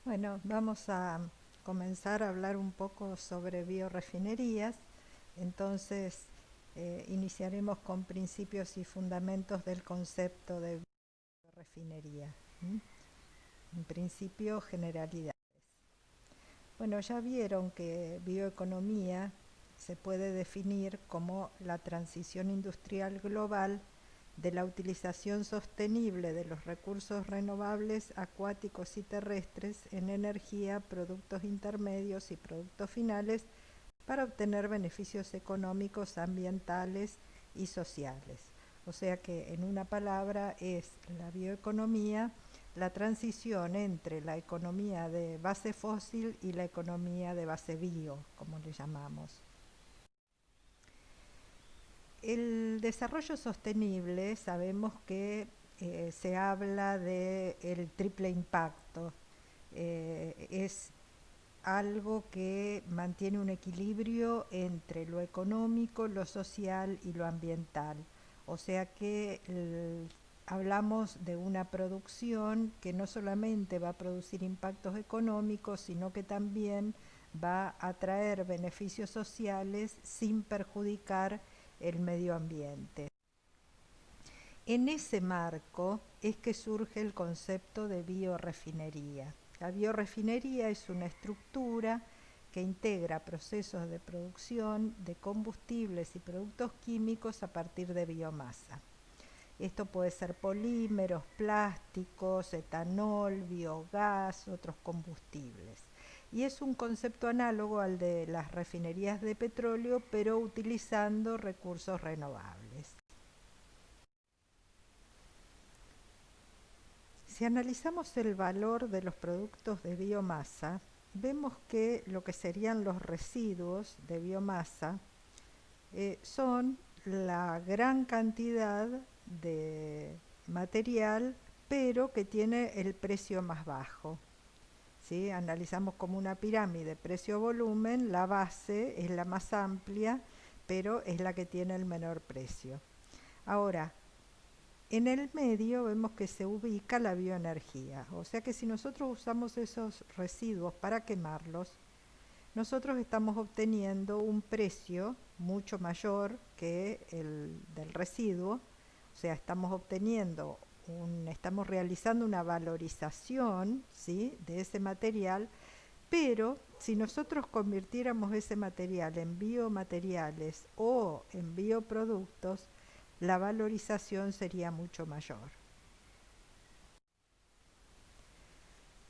Bueno, vamos a comenzar a hablar un poco sobre biorefinerías. Entonces, iniciaremos con principios y fundamentos del concepto de biorefinería. ¿M? En principio, generalidades. Bueno, ya vieron que bioeconomía se puede definir como la transición industrial global de la utilización sostenible de los recursos renovables acuáticos y terrestres en energía, productos intermedios y productos finales para obtener beneficios económicos, ambientales y sociales. O sea que en una palabra es la bioeconomía la transición entre la economía de base fósil y la economía de base bio, como le llamamos. El desarrollo sostenible, sabemos que se habla de el triple impacto. Es algo que mantiene un equilibrio entre lo económico, lo social y lo ambiental. O sea que hablamos de una producción que no solamente va a producir impactos económicos, sino que también va a traer beneficios sociales sin perjudicar el medio ambiente. En ese marco es que surge el concepto de biorefinería. La biorefinería es una estructura que integra procesos de producción de combustibles y productos químicos a partir de biomasa. Esto puede ser polímeros, plásticos, etanol, biogás, otros combustibles. Y es un concepto análogo al de las refinerías de petróleo, pero utilizando recursos renovables. Si analizamos el valor de los productos de biomasa, vemos que lo que serían los residuos de biomasa son la gran cantidad de material, pero que tiene el precio más bajo. ¿Sí? Analizamos como una pirámide precio-volumen, la base es la más amplia, pero es la que tiene el menor precio. Ahora, en el medio vemos que se ubica la bioenergía, o sea que si nosotros usamos esos residuos para quemarlos, nosotros estamos obteniendo un precio mucho mayor que el del residuo, o sea, estamos realizando una valorización, ¿sí?, de ese material, pero si nosotros convirtiéramos ese material en biomateriales o en bioproductos, la valorización sería mucho mayor.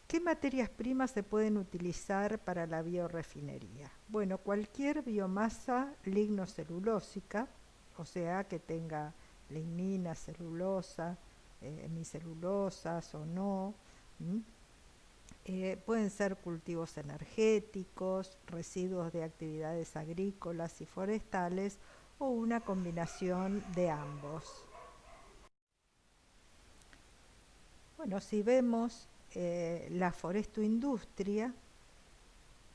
¿Qué materias primas se pueden utilizar para la biorefinería? Bueno, cualquier biomasa lignocelulósica, o sea que tenga lignina, celulosa, hemicelulosas o no. Pueden ser cultivos energéticos, residuos de actividades agrícolas y forestales o una combinación de ambos. Bueno, si vemos la forestoindustria,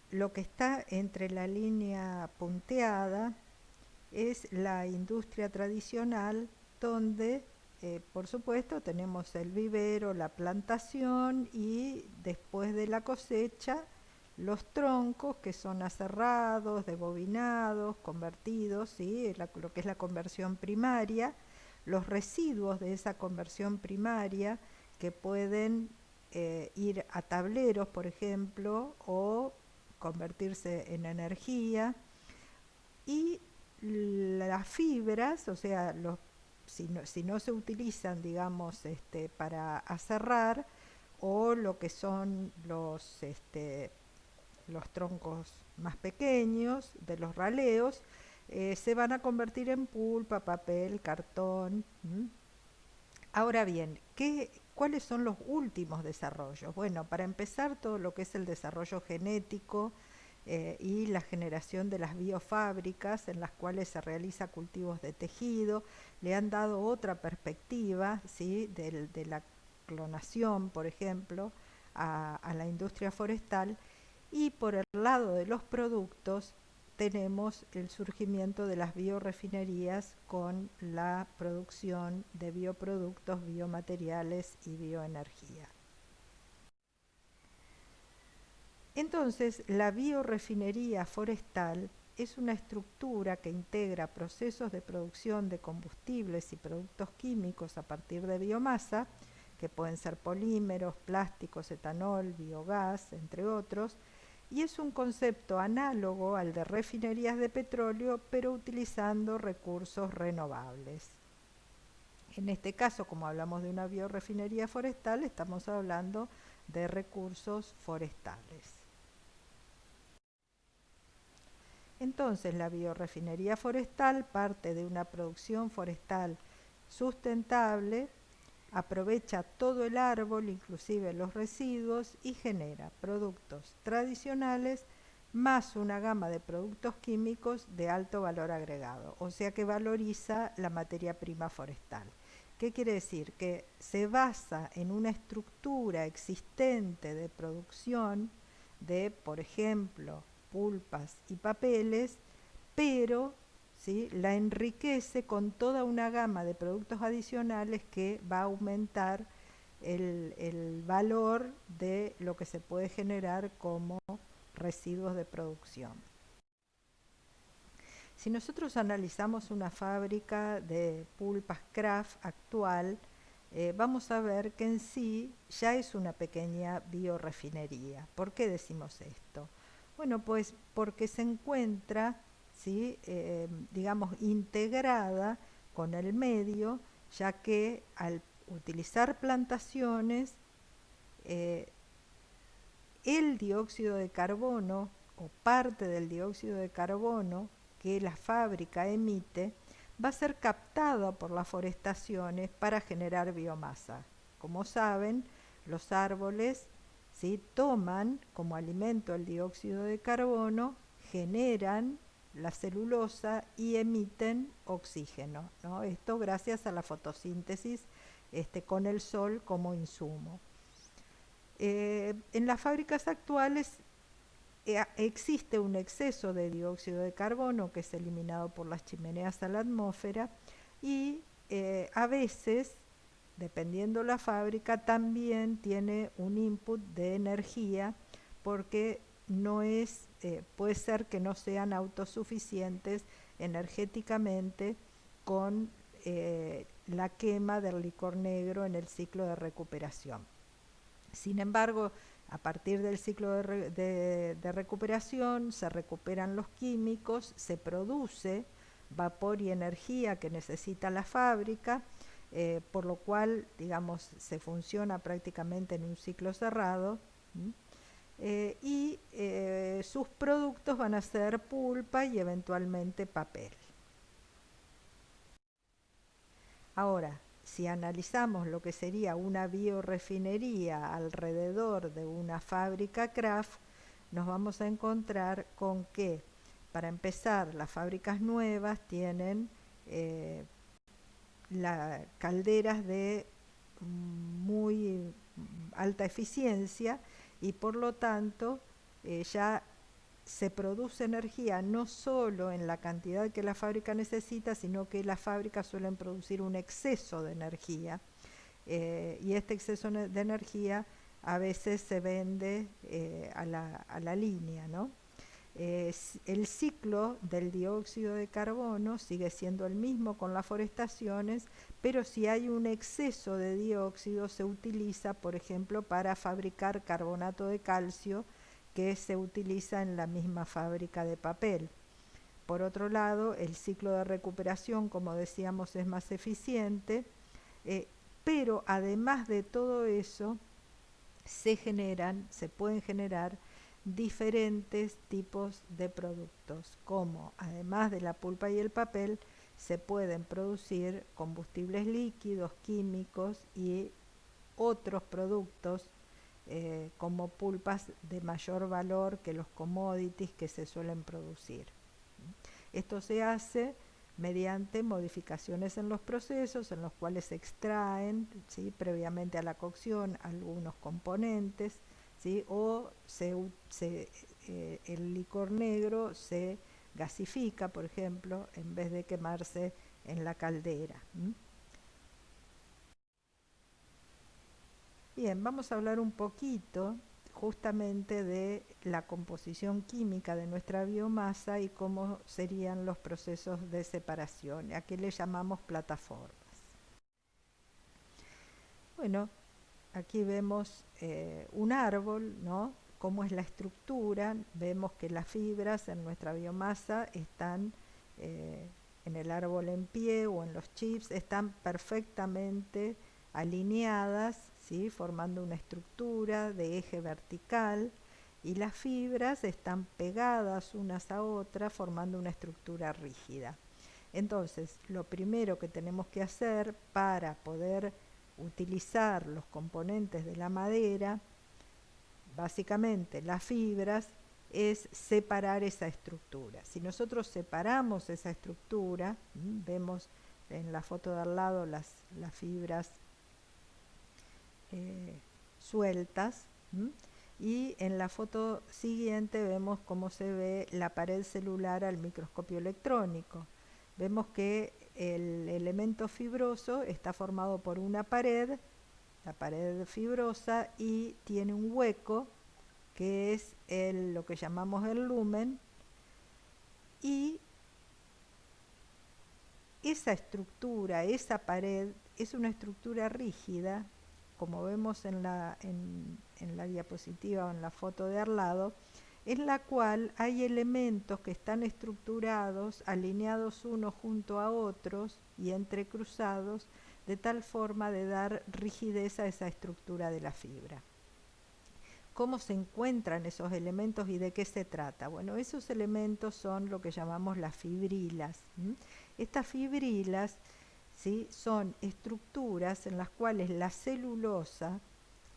lo que está entre la línea punteada es la industria tradicional donde, por supuesto, tenemos el vivero, la plantación y después de la cosecha, los troncos que son aserrados, debobinados, convertidos, ¿sí?, lo que es la conversión primaria, los residuos de esa conversión primaria que pueden ir a tableros, por ejemplo, o convertirse en energía, y las fibras, o sea, si no se utilizan, digamos, para aserrar, o lo que son los troncos más pequeños de los raleos, se van a convertir en pulpa, papel, cartón. Ahora bien, ¿cuáles son los últimos desarrollos? Bueno, para empezar, todo lo que es el desarrollo genético y la generación de las biofábricas en las cuales se realiza cultivos de tejido, le han dado otra perspectiva, ¿sí?, de la clonación, por ejemplo, a la industria forestal. Y por el lado de los productos, tenemos el surgimiento de las biorefinerías con la producción de bioproductos, biomateriales y bioenergía. Entonces, la biorefinería forestal es una estructura que integra procesos de producción de combustibles y productos químicos a partir de biomasa, que pueden ser polímeros, plásticos, etanol, biogás, entre otros, y es un concepto análogo al de refinerías de petróleo, pero utilizando recursos renovables. En este caso, como hablamos de una biorefinería forestal, estamos hablando de recursos forestales. Entonces, la biorefinería forestal parte de una producción forestal sustentable, aprovecha todo el árbol, inclusive los residuos, y genera productos tradicionales más una gama de productos químicos de alto valor agregado, o sea que valoriza la materia prima forestal. ¿Qué quiere decir? Que se basa en una estructura existente de producción de, por ejemplo, pulpas y papeles, pero ¿sí? La enriquece con toda una gama de productos adicionales que va a aumentar el valor de lo que se puede generar como residuos de producción. Si nosotros analizamos una fábrica de pulpas Kraft actual, vamos a ver que en sí ya es una pequeña biorefinería. ¿Por qué decimos esto? Bueno, pues porque se encuentra, ¿sí? Digamos, integrada con el medio, ya que al utilizar plantaciones, eh, el dióxido de carbono o parte del dióxido de carbono que la fábrica emite va a ser captada por las forestaciones para generar biomasa. Como saben, los árboles, ¿sí? Toman como alimento el dióxido de carbono, generan la celulosa y emiten oxígeno, ¿no? Esto gracias a la fotosíntesis con el sol como insumo. En las fábricas actuales existe un exceso de dióxido de carbono que es eliminado por las chimeneas a la atmósfera y a veces, dependiendo la fábrica, también tiene un input de energía porque no es, puede ser que no sean autosuficientes energéticamente con la quema del licor negro en el ciclo de recuperación. Sin embargo, a partir del ciclo de recuperación se recuperan los químicos, se produce vapor y energía que necesita la fábrica, por lo cual, digamos, se funciona prácticamente en un ciclo cerrado. Y sus productos van a ser pulpa y eventualmente papel. Ahora, si analizamos lo que sería una biorefinería alrededor de una fábrica Kraft, nos vamos a encontrar con que, para empezar, las fábricas nuevas tienen calderas de muy alta eficiencia y por lo tanto ya se produce energía no solo en la cantidad que la fábrica necesita, sino que las fábricas suelen producir un exceso de energía y este exceso de energía a veces se vende a la línea, ¿no? El ciclo del dióxido de carbono sigue siendo el mismo con las forestaciones, pero si hay un exceso de dióxido se utiliza, por ejemplo, para fabricar carbonato de calcio, que se utiliza en la misma fábrica de papel. Por otro lado, el ciclo de recuperación, como decíamos, es más eficiente, eh, pero además de todo eso, se pueden generar diferentes tipos de productos, como además de la pulpa y el papel, se pueden producir combustibles líquidos, químicos y otros productos como pulpas de mayor valor que los commodities que se suelen producir. Esto se hace mediante modificaciones en los procesos en los cuales se extraen, ¿sí? Previamente a la cocción algunos componentes, ¿sí? O el licor negro se gasifica, por ejemplo, en vez de quemarse en la caldera. Bien, vamos a hablar un poquito justamente de la composición química de nuestra biomasa y cómo serían los procesos de separación, a qué le llamamos plataformas. Bueno, aquí vemos un árbol, ¿no? Cómo es la estructura. Vemos que las fibras en nuestra biomasa están en el árbol en pie o en los chips, están perfectamente alineadas, ¿sí? Formando una estructura de eje vertical, y las fibras están pegadas unas a otras formando una estructura rígida. Entonces, lo primero que tenemos que hacer para poder utilizar los componentes de la madera, básicamente las fibras, es separar esa estructura. Si nosotros separamos esa estructura, vemos en la foto de al lado las fibras sueltas, y en la foto siguiente vemos cómo se ve la pared celular al microscopio electrónico. Vemos que el elemento fibroso está formado por una pared, la pared fibrosa, y tiene un hueco que es lo que llamamos el lumen, y esa estructura, esa pared, es una estructura rígida, como vemos en la diapositiva o en la foto de al lado, en la cual hay elementos que están estructurados, alineados unos junto a otros y entrecruzados, de tal forma de dar rigidez a esa estructura de la fibra. ¿Cómo se encuentran esos elementos y de qué se trata? Bueno, esos elementos son lo que llamamos las fibrilas. Estas fibrilas, ¿sí?, son estructuras en las cuales la celulosa,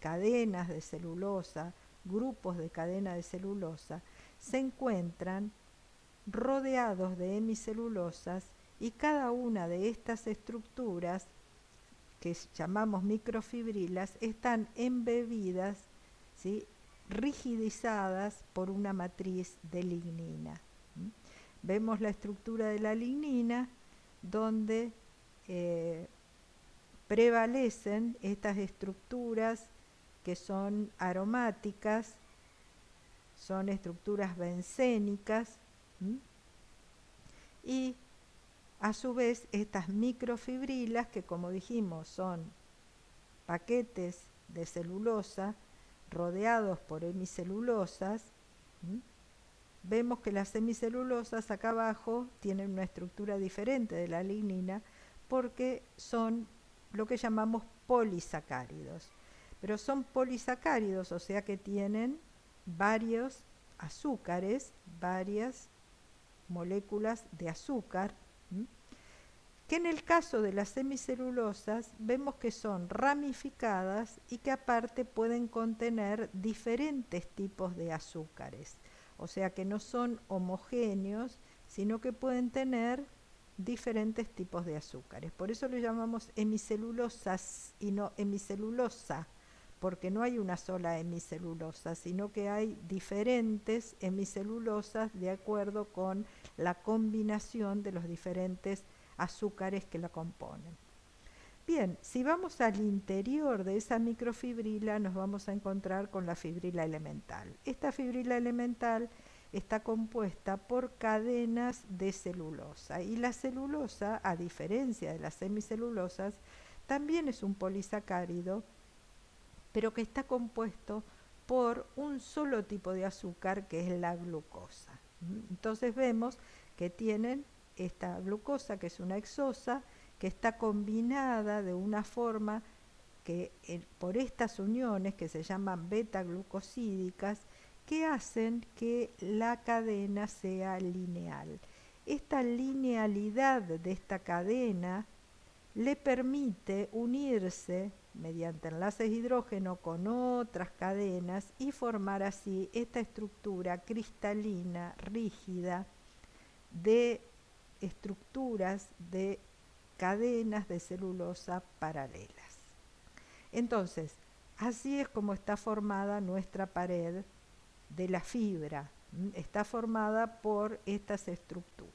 cadenas de celulosa, grupos de cadena de celulosa, se encuentran rodeados de hemicelulosas, y cada una de estas estructuras, que llamamos microfibrilas, están embebidas, ¿sí?, rigidizadas por una matriz de lignina. Vemos la estructura de la lignina, donde prevalecen estas estructuras que son aromáticas, son estructuras bencénicas, y a su vez estas microfibrilas, que como dijimos son paquetes de celulosa rodeados por hemicelulosas, vemos que las hemicelulosas acá abajo tienen una estructura diferente de la lignina, porque son lo que llamamos polisacáridos. Pero son polisacáridos, o sea que tienen varios azúcares, varias moléculas de azúcar, que en el caso de las semicelulosas vemos que son ramificadas y que aparte pueden contener diferentes tipos de azúcares. O sea que no son homogéneos, sino que pueden tener diferentes tipos de azúcares. Por eso le llamamos hemicelulosas y no hemicelulosa, porque no hay una sola hemicelulosa, sino que hay diferentes hemicelulosas de acuerdo con la combinación de los diferentes azúcares que la componen. Bien, si vamos al interior de esa microfibrila, nos vamos a encontrar con la fibrila elemental. Esta fibrila elemental está compuesta por cadenas de celulosa, y la celulosa, a diferencia de las semicelulosas, también es un polisacárido, pero que está compuesto por un solo tipo de azúcar, que es la glucosa. Entonces vemos que tienen esta glucosa, que es una hexosa, que está combinada de una forma que por estas uniones, que se llaman beta-glucosídicas, que hacen que la cadena sea lineal. Esta linealidad de esta cadena le permite unirse mediante enlaces de hidrógeno con otras cadenas y formar así esta estructura cristalina, rígida, de estructuras de cadenas de celulosa paralelas. Entonces, así es como está formada nuestra pared de la fibra. Está formada por estas estructuras.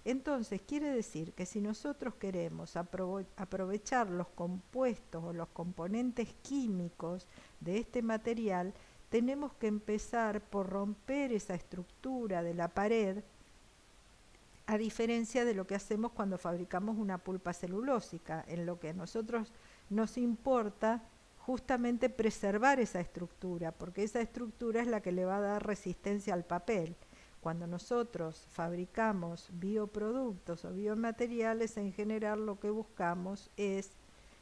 Entonces, quiere decir que si nosotros queremos aprovechar los compuestos o los componentes químicos de este material, tenemos que empezar por romper esa estructura de la pared, a diferencia de lo que hacemos cuando fabricamos una pulpa celulósica, en lo que a nosotros nos importa justamente preservar esa estructura, porque esa estructura es la que le va a dar resistencia al papel. Cuando nosotros fabricamos bioproductos o biomateriales, en general lo que buscamos es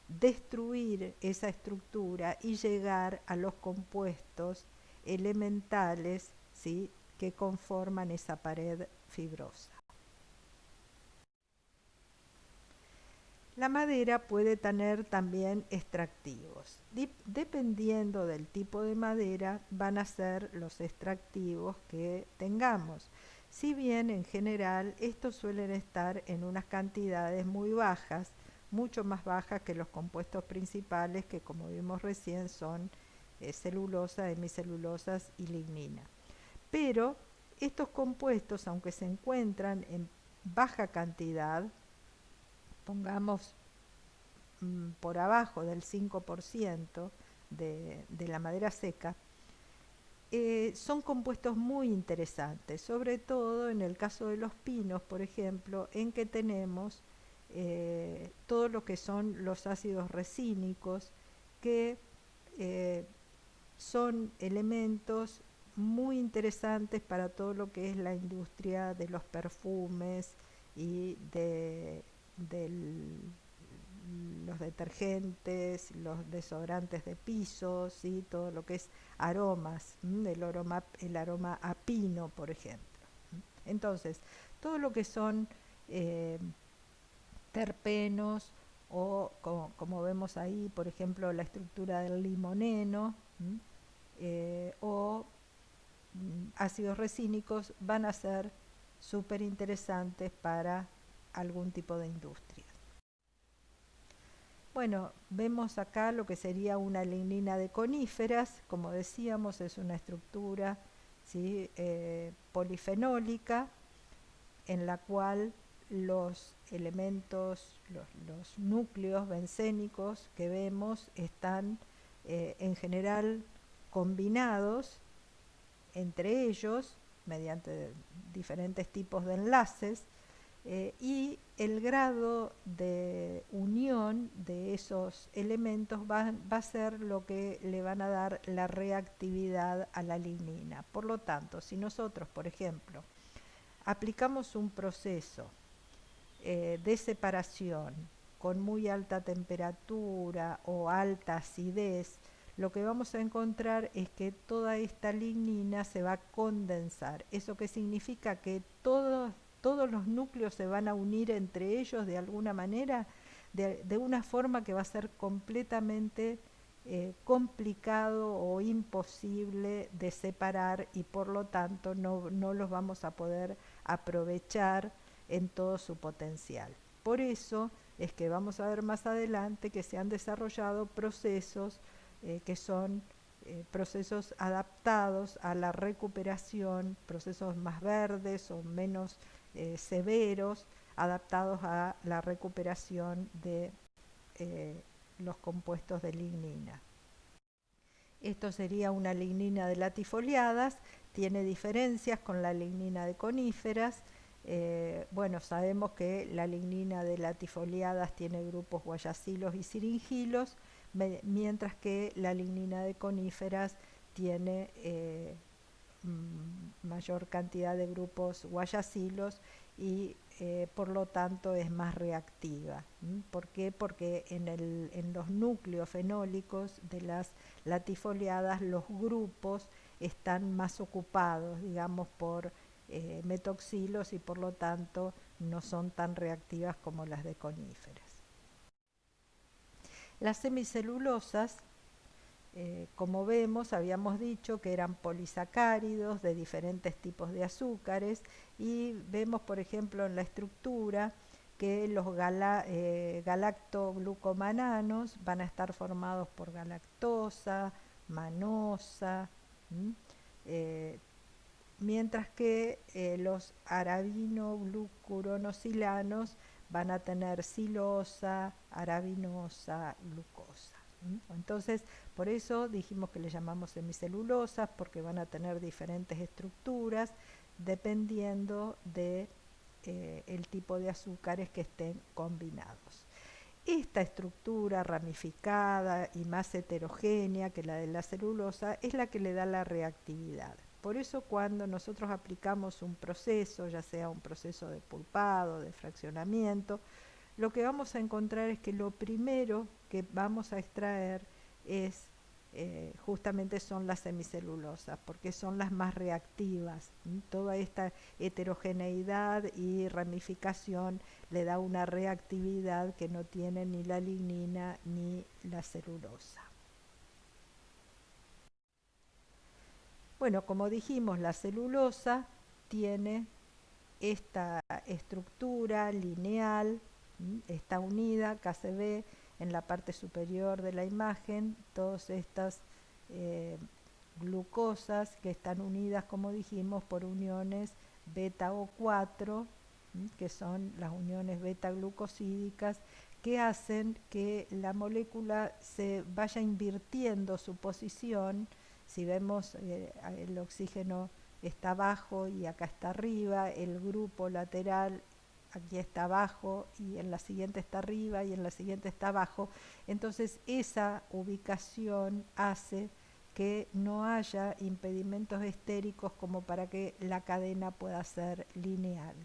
destruir esa estructura y llegar a los compuestos elementales, ¿sí?, que conforman esa pared fibrosa. La madera puede tener también extractivos. Dependiendo del tipo de madera van a ser los extractivos que tengamos. Si bien en general estos suelen estar en unas cantidades muy bajas, mucho más bajas que los compuestos principales, que como vimos recién son celulosa, hemicelulosas y lignina. Pero estos compuestos, aunque se encuentran en baja cantidad, pongamos por abajo del 5% de la madera seca, son compuestos muy interesantes, sobre todo en el caso de los pinos, por ejemplo, en que tenemos todo lo que son los ácidos resínicos, que son elementos muy interesantes para todo lo que es la industria de los perfumes y de los detergentes, los desodorantes de pisos, ¿sí?, todo lo que es aromas, el aroma a pino, por ejemplo. Entonces, todo lo que son eh, terpenos o como vemos ahí, por ejemplo, la estructura del limoneno, o ácidos resínicos, van a ser súper interesantes para algún tipo de industria. Bueno, vemos acá lo que sería una lignina de coníferas. Como decíamos, es una estructura, ¿sí?, polifenólica, en la cual los elementos, los núcleos bencénicos que vemos están en general combinados entre ellos mediante diferentes tipos de enlaces, y el grado de unión de esos elementos va a ser lo que le van a dar la reactividad a la lignina. Por lo tanto, si nosotros, por ejemplo, aplicamos un proceso de separación con muy alta temperatura o alta acidez, lo que vamos a encontrar es que toda esta lignina se va a condensar. ¿Eso qué significa? Que todos los núcleos se van a unir entre ellos de alguna manera, de una forma que va a ser completamente complicado o imposible de separar, y por lo tanto no los vamos a poder aprovechar en todo su potencial. Por eso es que vamos a ver más adelante que se han desarrollado procesos que son procesos adaptados a la recuperación, procesos más verdes o menos severos, adaptados a la recuperación de los compuestos de lignina. Esto sería una lignina de latifoliadas, tiene diferencias con la lignina de coníferas. Bueno, sabemos que la lignina de latifoliadas tiene grupos guayacilos y siringilos, mientras que la lignina de coníferas tiene mayor cantidad de grupos guayacilos y por lo tanto es más reactiva. ¿Por qué? Porque en los núcleos fenólicos de las latifoliadas los grupos están más ocupados, digamos, por metoxilos, y por lo tanto no son tan reactivas como las de coníferas. Las semicelulosas, como vemos, habíamos dicho que eran polisacáridos de diferentes tipos de azúcares, y vemos, por ejemplo, en la estructura que los galactoglucomananos van a estar formados por galactosa, manosa, mientras que los arabinoglucuronosilanos van a tener silosa, arabinosa, glucosa. Entonces, por eso dijimos que le llamamos semicelulosas, porque van a tener diferentes estructuras dependiendo de el tipo de azúcares que estén combinados. Esta estructura ramificada y más heterogénea que la de la celulosa es la que le da la reactividad. Por eso cuando nosotros aplicamos un proceso, ya sea un proceso de pulpado, de fraccionamiento, lo que vamos a encontrar es que lo primero que vamos a extraer es justamente son las semicelulosas, porque son las más reactivas. Toda esta heterogeneidad y ramificación le da una reactividad que no tiene ni la lignina ni la celulosa. Bueno, como dijimos, la celulosa tiene esta estructura lineal, está unida, acá se ve en la parte superior de la imagen, todas estas eh, glucosas que están unidas, como dijimos, por uniones beta O4, que son las uniones beta glucosídicas, que hacen que la molécula se vaya invirtiendo su posición. Si vemos el oxígeno está abajo y acá está arriba, el grupo lateral aquí está abajo y en la siguiente está arriba y en la siguiente está abajo. Entonces esa ubicación hace que no haya impedimentos estéricos como para que la cadena pueda ser lineal.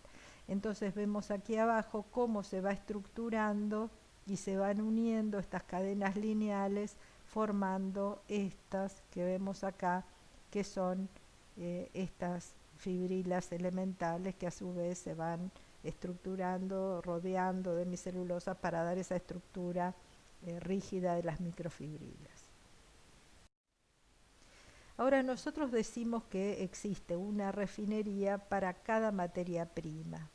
Entonces vemos aquí abajo cómo se va estructurando y se van uniendo estas cadenas lineales formando estas que vemos acá, que son estas fibrilas elementales que a su vez se van estructurando, rodeando de hemicelulosa para dar esa estructura rígida de las microfibrilas. Ahora nosotros decimos que existe una refinería para cada materia prima.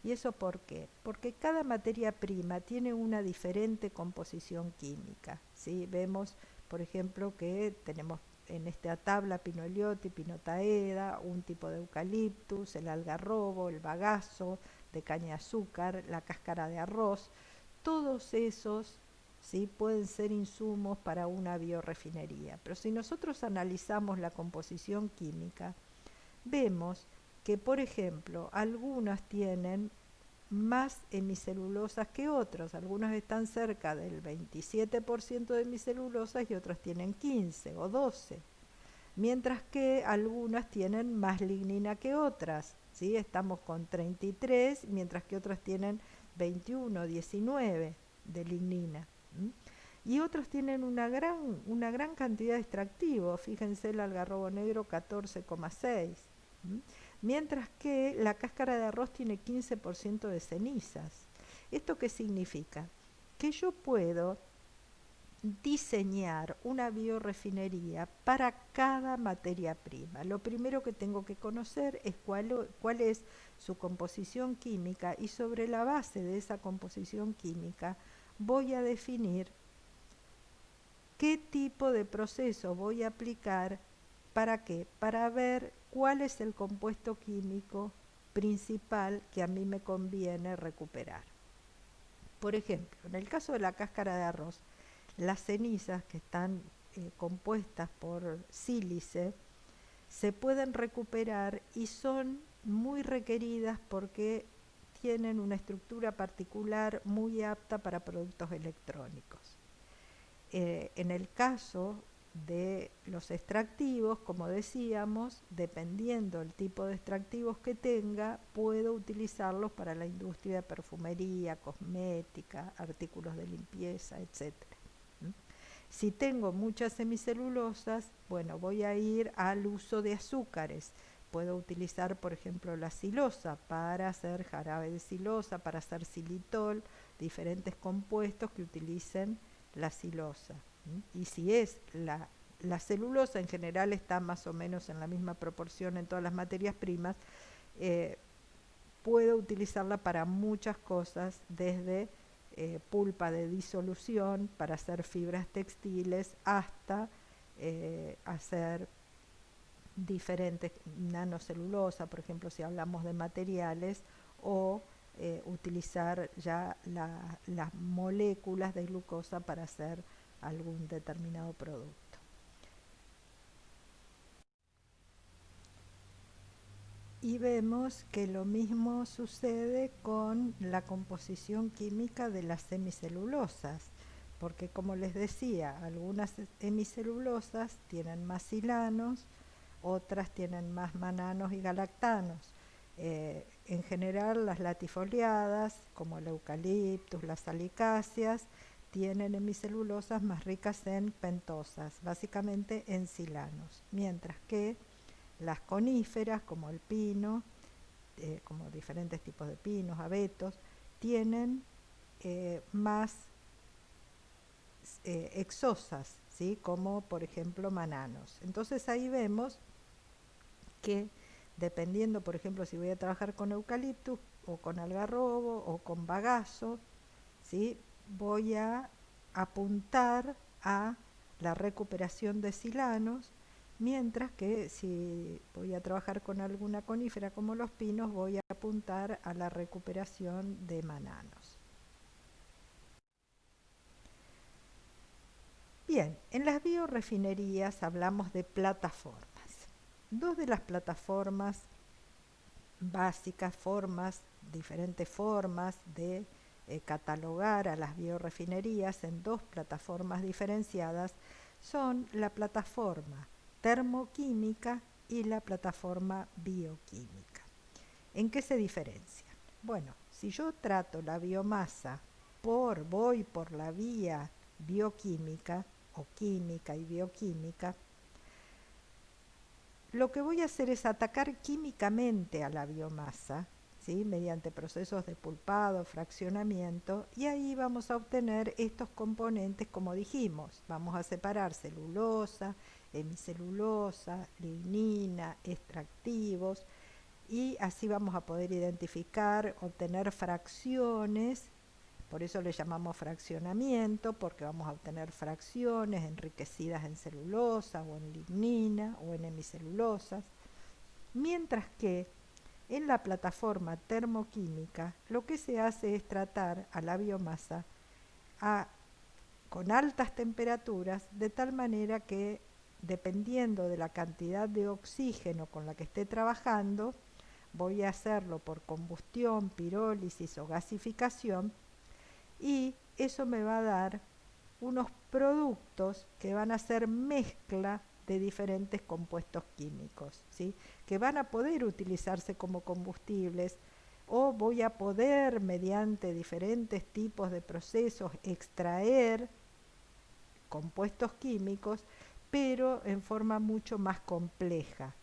¿Y eso por qué? Porque cada materia prima tiene una diferente composición química. ¿Sí? Vemos, por ejemplo, que tenemos en esta tabla Pinolioti, Pinotaeda, un tipo de eucaliptus, el algarrobo, el bagazo de caña de azúcar, la cáscara de arroz. Todos esos, ¿sí?, pueden ser insumos para una biorefinería. Pero si nosotros analizamos la composición química, vemos que, por ejemplo, algunas tienen más hemicelulosas que otras. Algunas están cerca del 27% de hemicelulosas y otras tienen 15 o 12. Mientras que algunas tienen más lignina que otras. ¿Sí? Estamos con 33, mientras que otras tienen 21, 19 de lignina. Y otros tienen una gran cantidad de extractivos. Fíjense el algarrobo negro 14,6. Mientras que la cáscara de arroz tiene 15% de cenizas. ¿Esto qué significa? Que yo puedo diseñar una biorefinería para cada materia prima. Lo primero que tengo que conocer es cuál es su composición química y sobre la base de esa composición química voy a definir qué tipo de proceso voy a aplicar. ¿Para qué? Para ver cuál es el compuesto químico principal que a mí me conviene recuperar. Por ejemplo, en el caso de la cáscara de arroz, las cenizas que están compuestas por sílice se pueden recuperar y son muy requeridas porque tienen una estructura particular muy apta para productos electrónicos. En el caso de los extractivos, como decíamos, dependiendo del tipo de extractivos que tenga, puedo utilizarlos para la industria de perfumería, cosmética, artículos de limpieza, etc. Si tengo muchas semicelulosas, bueno, voy a ir al uso de azúcares. Puedo utilizar, por ejemplo, la silosa para hacer jarabe de silosa, para hacer xilitol, diferentes compuestos que utilicen la silosa. Y si es la celulosa, en general está más o menos en la misma proporción en todas las materias primas, eh, puedo utilizarla para muchas cosas, desde pulpa de disolución para hacer fibras textiles hasta hacer diferentes nanocelulosa, por ejemplo, si hablamos de materiales, o utilizar ya las moléculas de glucosa para hacer algún determinado producto. Y vemos que lo mismo sucede con la composición química de las hemicelulosas, porque como les decía, algunas hemicelulosas tienen más silanos, otras tienen más mananos y galactanos. En general las latifoliadas, como el eucaliptus, las salicáceas, tienen hemicelulosas más ricas en pentosas, básicamente en silanos, mientras que las coníferas, como el pino, como diferentes tipos de pinos, abetos, tienen más exosas, ¿sí? Como por ejemplo mananos. Entonces ahí vemos que dependiendo, por ejemplo, si voy a trabajar con eucaliptus o con algarrobo o con bagazo, ¿sí? Voy a apuntar a la recuperación de silanos, mientras que si voy a trabajar con alguna conífera como los pinos, voy a apuntar a la recuperación de mananos. Bien, en las biorefinerías hablamos de plataformas. Dos de las plataformas básicas, diferentes formas de catalogar a las biorefinerías en dos plataformas diferenciadas son la plataforma termoquímica y la plataforma bioquímica. ¿En qué se diferencian? Bueno, si yo trato la biomasa voy por la vía bioquímica o química y bioquímica, lo que voy a hacer es atacar químicamente a la biomasa, ¿sí? Mediante procesos de pulpado, fraccionamiento, y ahí vamos a obtener estos componentes como dijimos. Vamos a separar celulosa, hemicelulosa, lignina, extractivos, y así vamos a poder identificar, obtener fracciones. Por eso le llamamos fraccionamiento, porque vamos a obtener fracciones enriquecidas en celulosa o en lignina o en hemicelulosas. Mientras que en la plataforma termoquímica lo que se hace es tratar a la biomasa con altas temperaturas, de tal manera que dependiendo de la cantidad de oxígeno con la que esté trabajando, voy a hacerlo por combustión, pirólisis o gasificación, y eso me va a dar unos productos que van a ser mezcla de diferentes compuestos químicos, ¿sí? Que van a poder utilizarse como combustibles, o voy a poder mediante diferentes tipos de procesos extraer compuestos químicos, pero en forma mucho más compleja,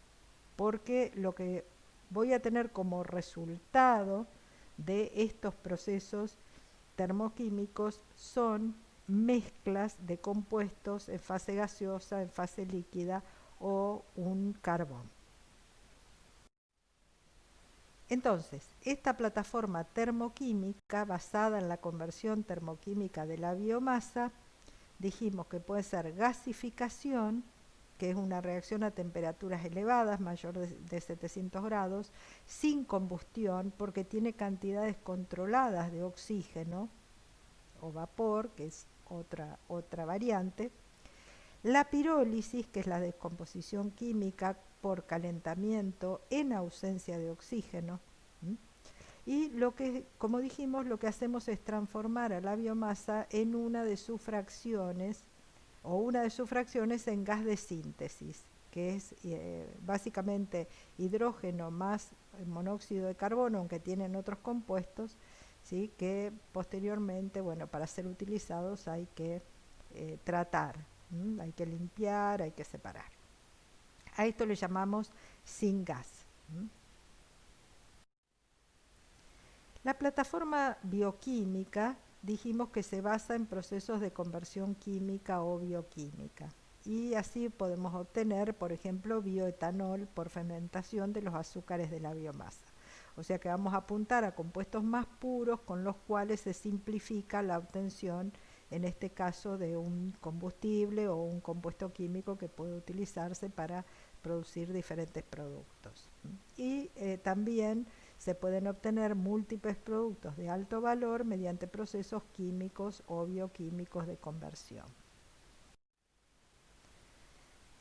porque lo que voy a tener como resultado de estos procesos termoquímicos son mezclas de compuestos en fase gaseosa, en fase líquida o un carbón. Entonces, esta plataforma termoquímica basada en la conversión termoquímica de la biomasa, dijimos que puede ser gasificación, que es una reacción a temperaturas elevadas, mayor de 700 grados, sin combustión, porque tiene cantidades controladas de oxígeno o vapor, que es otra variante. La pirólisis, que es la descomposición química por calentamiento en ausencia de oxígeno. ¿m? Y como dijimos, lo que hacemos es transformar a la biomasa en una de sus fracciones en gas de síntesis, que es básicamente hidrógeno más monóxido de carbono, aunque tienen otros compuestos, ¿sí? Que posteriormente, bueno, para ser utilizados hay que tratar, hay que limpiar, hay que separar. A esto le llamamos syngas. La plataforma bioquímica dijimos que se basa en procesos de conversión química o bioquímica. Y así podemos obtener, por ejemplo, bioetanol por fermentación de los azúcares de la biomasa. O sea que vamos a apuntar a compuestos más puros con los cuales se simplifica la obtención, en este caso, de un combustible o un compuesto químico que puede utilizarse para producir diferentes productos. Y también se pueden obtener múltiples productos de alto valor mediante procesos químicos o bioquímicos de conversión.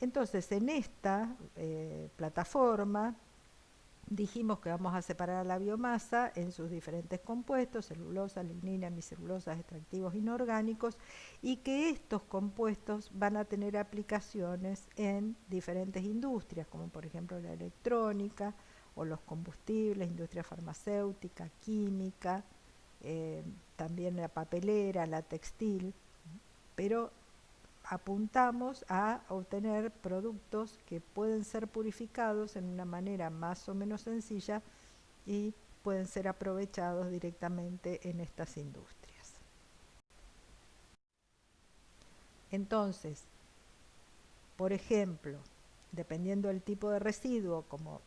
Entonces, en esta plataforma dijimos que vamos a separar la biomasa en sus diferentes compuestos, celulosa, lignina, hemicelulosas, extractivos inorgánicos, y que estos compuestos van a tener aplicaciones en diferentes industrias, como por ejemplo la electrónica o los combustibles, industria farmacéutica, química, también la papelera, la textil, pero apuntamos a obtener productos que pueden ser purificados en una manera más o menos sencilla y pueden ser aprovechados directamente en estas industrias. Entonces, por ejemplo, dependiendo del tipo de residuo, como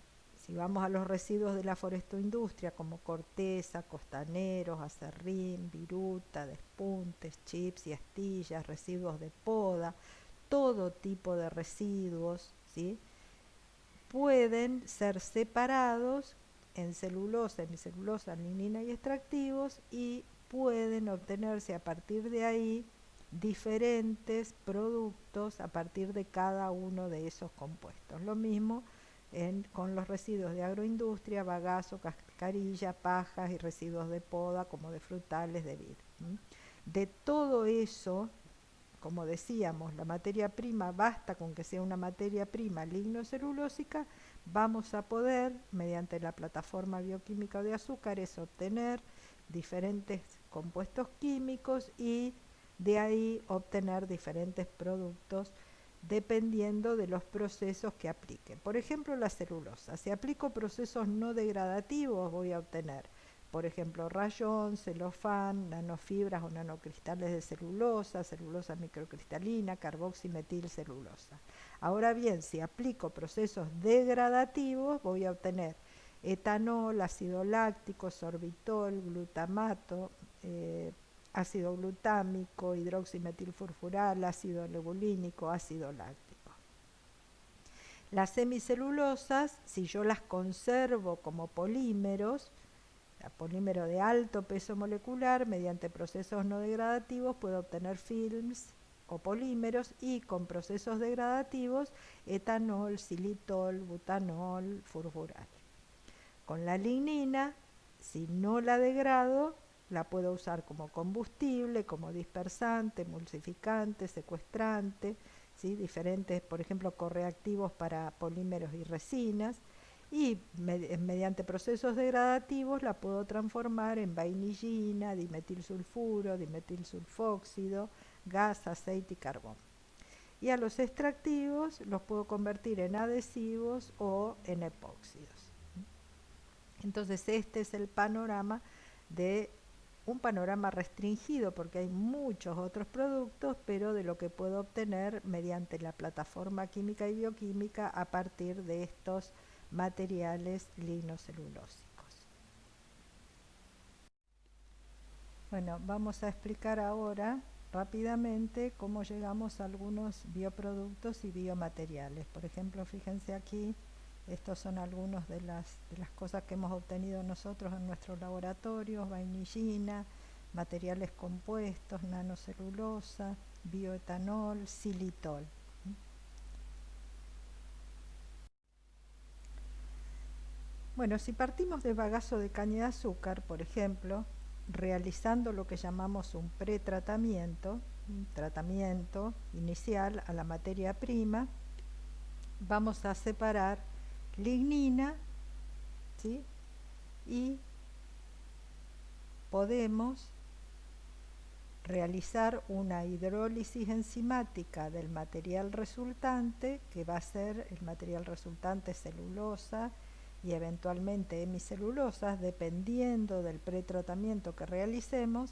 si vamos a los residuos de la forestoindustria, como corteza, costaneros, acerrín, viruta, despuntes, chips y astillas, residuos de poda, todo tipo de residuos, ¿sí? Pueden ser separados en celulosa, hemicelulosa, lignina y extractivos, y pueden obtenerse a partir de ahí diferentes productos a partir de cada uno de esos compuestos. Lo mismo con los residuos de agroindustria, bagazo, cascarilla, pajas y residuos de poda como de frutales, de vid. De todo eso, como decíamos, la materia prima, basta con que sea una materia prima lignocelulósica, vamos a poder, mediante la plataforma bioquímica de azúcares, obtener diferentes compuestos químicos y de ahí obtener diferentes productos dependiendo de los procesos que aplique. Por ejemplo, la celulosa. Si aplico procesos no degradativos, voy a obtener, por ejemplo, rayón, celofán, nanofibras o nanocristales de celulosa, celulosa microcristalina, carboximetilcelulosa. Ahora bien, si aplico procesos degradativos, voy a obtener etanol, ácido láctico, sorbitol, glutamato, ácido glutámico, hidroximetilfurfural, ácido legulínico, ácido láctico. Las semicelulosas, si yo las conservo como polímeros, polímero de alto peso molecular, mediante procesos no degradativos puedo obtener films o polímeros, y con procesos degradativos etanol, xilitol, butanol, furfural. Con la lignina, si no la degrado, la puedo usar como combustible, como dispersante, emulsificante, secuestrante, ¿sí? Diferentes, por ejemplo, correactivos para polímeros y resinas, y mediante procesos degradativos la puedo transformar en vainillina, dimetilsulfuro, dimetilsulfóxido, gas, aceite y carbón. Y a los extractivos los puedo convertir en adhesivos o en epóxidos. Entonces este es el panorama de un panorama restringido, porque hay muchos otros productos, pero de lo que puedo obtener mediante la plataforma química y bioquímica a partir de estos materiales lignocelulósicos. Bueno, vamos a explicar ahora rápidamente cómo llegamos a algunos bioproductos y biomateriales. Por ejemplo, fíjense aquí, estos son algunos de las cosas que hemos obtenido nosotros en nuestros laboratorios: vainillina, materiales compuestos, nanocelulosa, bioetanol, xilitol. Bueno, si partimos de bagazo de caña de azúcar, por ejemplo, realizando lo que llamamos un pretratamiento, un tratamiento inicial a la materia prima, vamos a separar lignina, ¿sí? Y podemos realizar una hidrólisis enzimática del material resultante, que va a ser el material resultante celulosa y eventualmente hemicelulosas, dependiendo del pretratamiento que realicemos,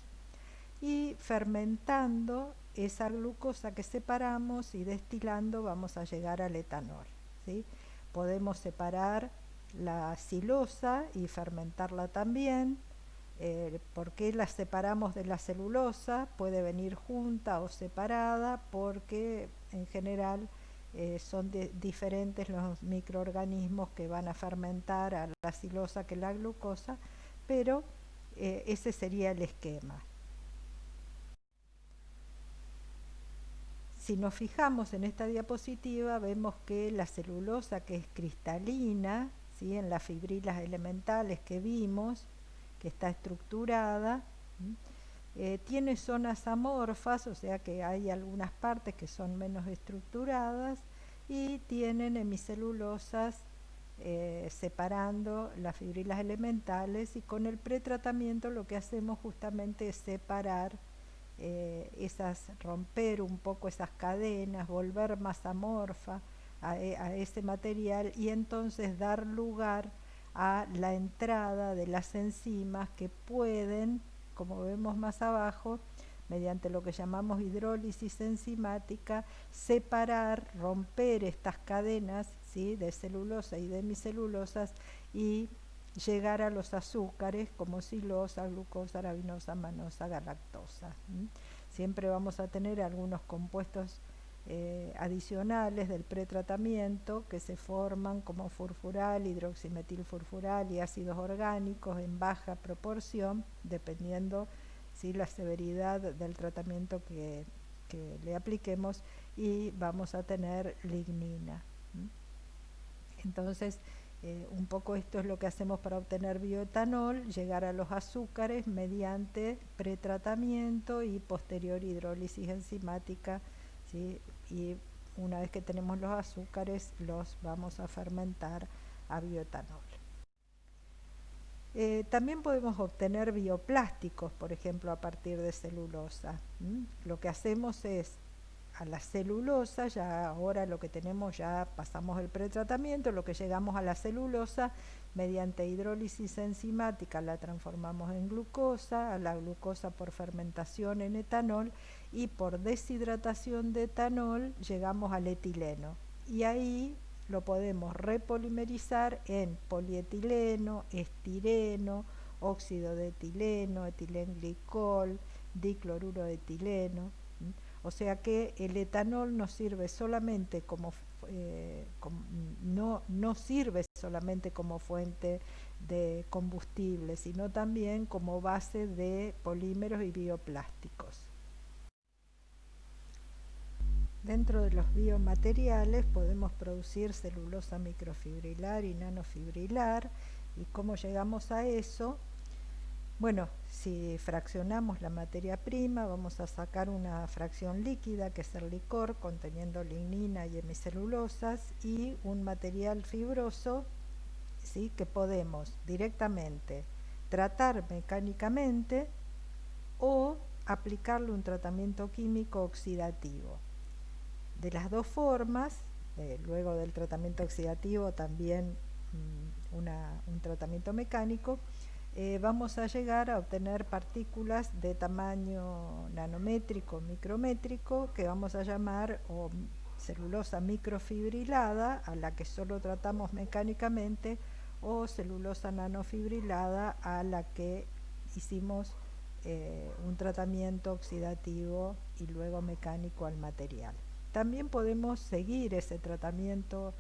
y fermentando esa glucosa que separamos y destilando vamos a llegar al etanol, ¿sí? Podemos separar la silosa y fermentarla también. ¿Por qué la separamos de la celulosa? Puede venir junta o separada, porque en general son diferentes los microorganismos que van a fermentar a la silosa que la glucosa, pero ese sería el esquema. si nos fijamos en esta diapositiva, vemos que la celulosa, que es cristalina, ¿sí?, en las fibrilas elementales que vimos, que está estructurada, tiene zonas amorfas, o sea que hay algunas partes que son menos estructuradas, y tienen hemicelulosas separando las fibrilas elementales, y con el pretratamiento lo que hacemos justamente es separar romper un poco esas cadenas, volver más amorfa a ese material, y entonces dar lugar a la entrada de las enzimas que pueden, como vemos más abajo, mediante lo que llamamos hidrólisis enzimática, separar, romper estas cadenas, ¿sí?, de celulosa y de hemicelulosas, y llegar a los azúcares como silosa, glucosa, arabinosa, manosa, galactosa. Siempre vamos a tener algunos compuestos adicionales del pretratamiento que se forman como furfural, hidroximetilfurfural y ácidos orgánicos en baja proporción, dependiendo, ¿sí?, la severidad del tratamiento que le apliquemos, y vamos a tener lignina. Entonces, un poco esto es lo que hacemos para obtener bioetanol, llegar a los azúcares mediante pretratamiento y posterior hidrólisis enzimática, ¿sí?, y una vez que tenemos los azúcares los vamos a fermentar a bioetanol. También podemos obtener bioplásticos, por ejemplo, a partir de celulosa. Lo que hacemos es, a la celulosa, ya ahora lo que tenemos, ya pasamos el pretratamiento, lo que llegamos a la celulosa, mediante hidrólisis enzimática la transformamos en glucosa, a la glucosa por fermentación en etanol, y por deshidratación de etanol llegamos al etileno. Y ahí lo podemos repolimerizar en polietileno, estireno, óxido de etileno, etilenglicol, dicloruro de etileno. O sea que el etanol no sirve solamente no sirve solamente como fuente de combustible, sino también como base de polímeros y bioplásticos. Dentro de los biomateriales podemos producir celulosa microfibrilar y nanofibrilar. ¿Y cómo llegamos a eso? Bueno, si fraccionamos la materia prima, vamos a sacar una fracción líquida, que es el licor, conteniendo lignina y hemicelulosas, y un material fibroso, ¿sí?, que podemos directamente tratar mecánicamente o aplicarle un tratamiento químico oxidativo. De las dos formas, luego del tratamiento oxidativo también un tratamiento mecánico, vamos a llegar a obtener partículas de tamaño nanométrico, micrométrico, que vamos a llamar celulosa microfibrilada, a la que solo tratamos mecánicamente, o celulosa nanofibrilada, a la que hicimos un tratamiento oxidativo y luego mecánico al material. También podemos seguir ese tratamiento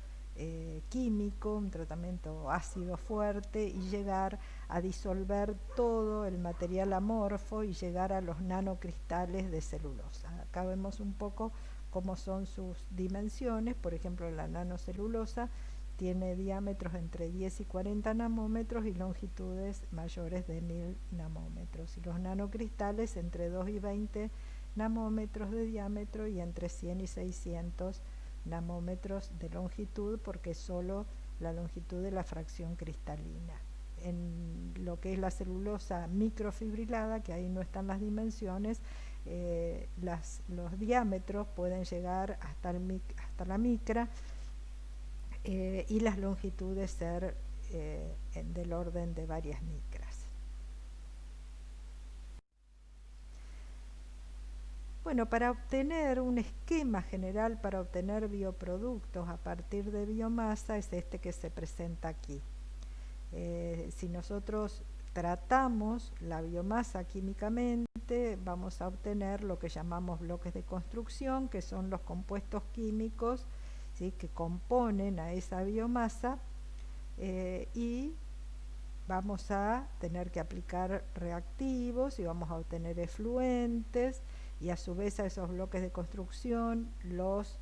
químico, un tratamiento ácido fuerte, y llegar a disolver todo el material amorfo y llegar a los nanocristales de celulosa. Acá vemos un poco cómo son sus dimensiones. Por ejemplo, la nanocelulosa tiene diámetros entre 10 y 40 nanómetros y longitudes mayores de 1000 nanómetros, y los nanocristales entre 2 y 20 nanómetros de diámetro y entre 100 y 600 nanómetros de longitud, porque es solo la longitud de la fracción cristalina. En lo que es la celulosa microfibrilada, que ahí no están las dimensiones, los diámetros pueden llegar hasta la micra, y las longitudes ser del orden de varias micras. Bueno, para obtener un esquema general para obtener bioproductos a partir de biomasa es este que se presenta aquí. Si nosotros tratamos la biomasa químicamente, vamos a obtener lo que llamamos bloques de construcción, que son los compuestos químicos, ¿sí?, que componen a esa biomasa, y vamos a tener que aplicar reactivos y vamos a obtener efluentes, y a su vez a esos bloques de construcción los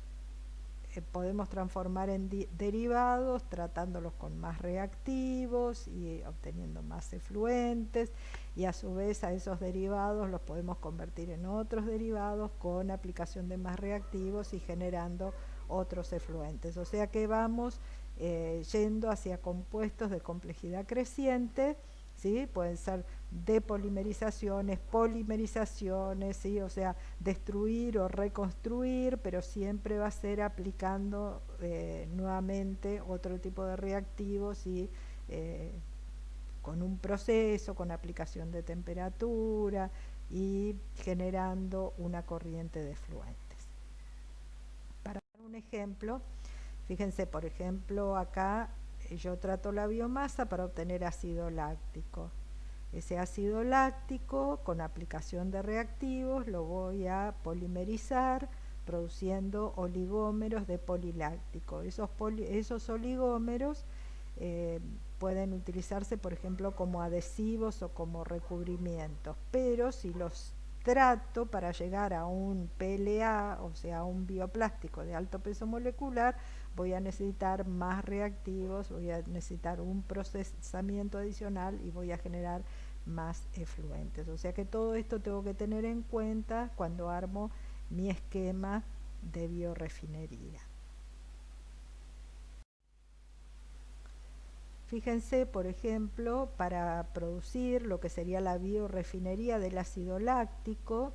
podemos transformar en derivados tratándolos con más reactivos y obteniendo más efluentes, y a su vez a esos derivados los podemos convertir en otros derivados con aplicación de más reactivos y generando otros efluentes. O sea que vamos yendo hacia compuestos de complejidad creciente, ¿sí? Pueden ser depolimerizaciones, polimerizaciones, ¿sí? O sea, destruir o reconstruir, pero siempre va a ser aplicando nuevamente otro tipo de reactivos y con un proceso, con aplicación de temperatura y generando una corriente de efluentes. Para dar un ejemplo, fíjense, por ejemplo, acá yo trato la biomasa para obtener ácido láctico. Ese ácido láctico, con aplicación de reactivos, lo voy a polimerizar produciendo oligómeros de poliláctico. Esos oligómeros pueden utilizarse, por ejemplo, como adhesivos o como recubrimientos, pero si los trato para llegar a un PLA, o sea, a un bioplástico de alto peso molecular, voy a necesitar más reactivos, voy a necesitar un procesamiento adicional y voy a generar más efluentes. O sea que todo esto tengo que tener en cuenta cuando armo mi esquema de biorefinería. Fíjense, por ejemplo, para producir lo que sería la biorefinería del ácido láctico,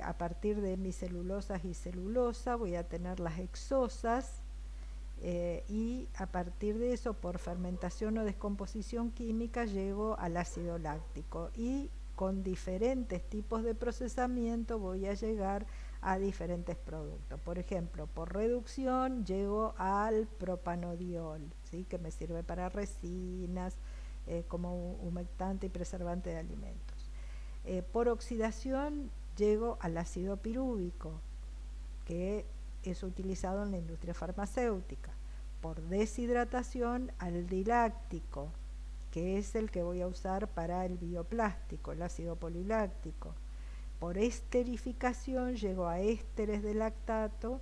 a partir de mis celulosas y celulosa voy a tener las hexosas, y a partir de eso, por fermentación o descomposición química, llego al ácido láctico, y con diferentes tipos de procesamiento voy a llegar a diferentes productos. Por ejemplo, por reducción llego al propanodiol, ¿sí? Que me sirve para resinas, como humectante y preservante de alimentos. Por oxidación llego al ácido pirúvico, que es utilizado en la industria farmacéutica. Por deshidratación al diláctico, que es el que voy a usar para el bioplástico, el ácido poliláctico. Por esterificación llego a ésteres de lactato,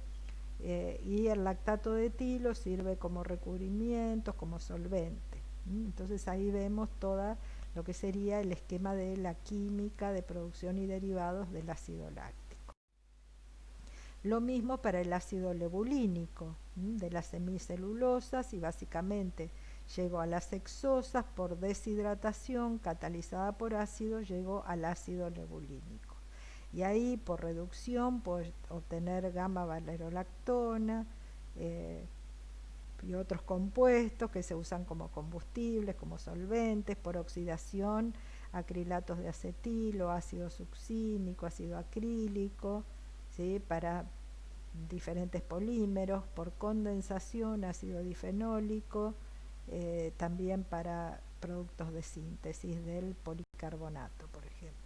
y el lactato de etilo sirve como recubrimiento, como solvente. Entonces ahí vemos todo lo que sería el esquema de la química de producción y derivados del ácido láctico. Lo mismo para el ácido lebulínico, de las semicelulosas, y básicamente llego a las hexosas. Por deshidratación catalizada por ácido llego al ácido lebulínico. Y ahí por reducción puedo obtener gamma-valerolactona y otros compuestos que se usan como combustibles, como solventes. Por oxidación, acrilatos de acetilo, ácido succínico, ácido acrílico, ¿sí? Para diferentes polímeros. Por condensación, ácido difenólico, también para productos de síntesis del policarbonato, por ejemplo.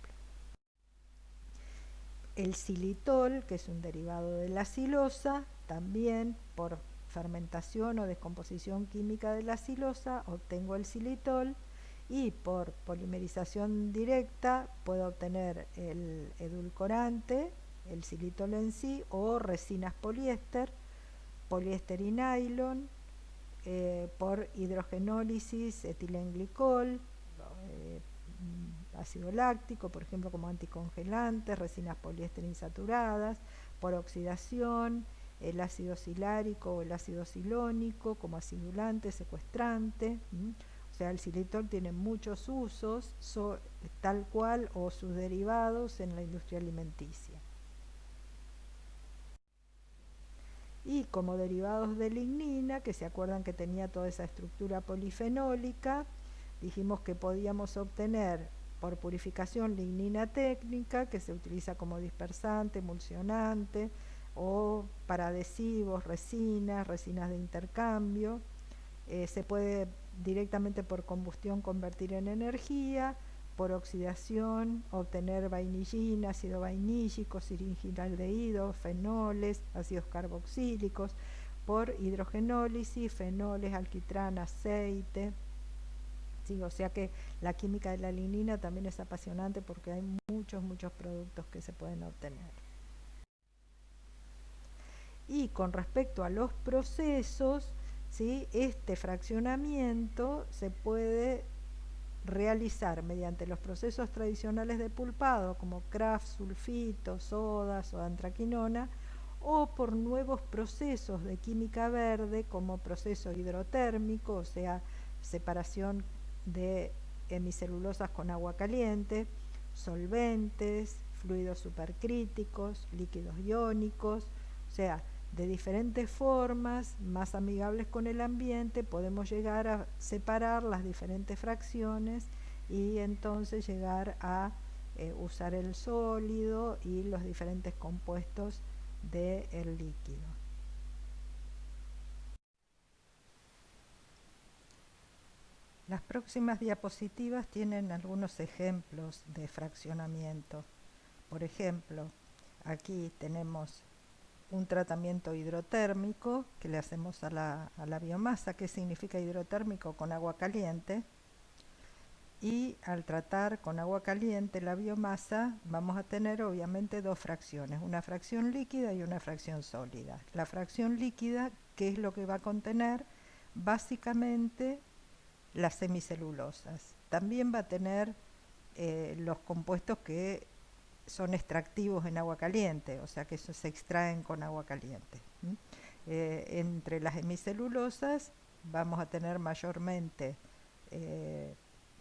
El xilitol, que es un derivado de la silosa, también por fermentación o descomposición química de la silosa obtengo el xilitol, y por polimerización directa puedo obtener el edulcorante, el xilitol en sí, o resinas poliéster, poliéster y nylon, por hidrogenólisis, etilenglicol, ácido láctico, por ejemplo, como anticongelantes, resinas poliéster insaturadas. Por oxidación, el ácido silárico o el ácido silónico como acidulante, secuestrante. O sea, el xilitol tiene muchos usos, tal cual o sus derivados en la industria alimenticia. Y como derivados de lignina, que se acuerdan que tenía toda esa estructura polifenólica, dijimos que podíamos obtener por purificación lignina técnica, que se utiliza como dispersante, emulsionante, o para adhesivos, resinas de intercambio. Se puede directamente por combustión convertir en energía. Por oxidación obtener vainillina, ácido vainílico, siringildehído, fenoles, ácidos carboxílicos. Por hidrogenólisis, fenoles, alquitrán, aceite. Sí, o sea que la química de la lignina también es apasionante porque hay muchos productos que se pueden obtener. Y con respecto a los procesos, ¿sí? Este fraccionamiento se puede realizar mediante los procesos tradicionales de pulpado como Kraft, sulfito, soda, soda antraquinona, o por nuevos procesos de química verde como proceso hidrotérmico, o sea, separación de hemicelulosas con agua caliente, solventes, fluidos supercríticos, líquidos iónicos, o sea, de diferentes formas, más amigables con el ambiente, podemos llegar a separar las diferentes fracciones y entonces llegar a usar el sólido y los diferentes compuestos del líquido. Las próximas diapositivas tienen algunos ejemplos de fraccionamiento. Por ejemplo, aquí tenemos un tratamiento hidrotérmico que le hacemos a la biomasa. ¿Qué significa hidrotérmico? Con agua caliente. Y al tratar con agua caliente la biomasa vamos a tener obviamente dos fracciones, una fracción líquida y una fracción sólida. La fracción líquida, ¿qué es lo que va a contener? Básicamente las semicelulosas. También va a tener los compuestos que son extractivos en agua caliente, o sea que eso se extraen con agua caliente. Entre las hemicelulosas vamos a tener mayormente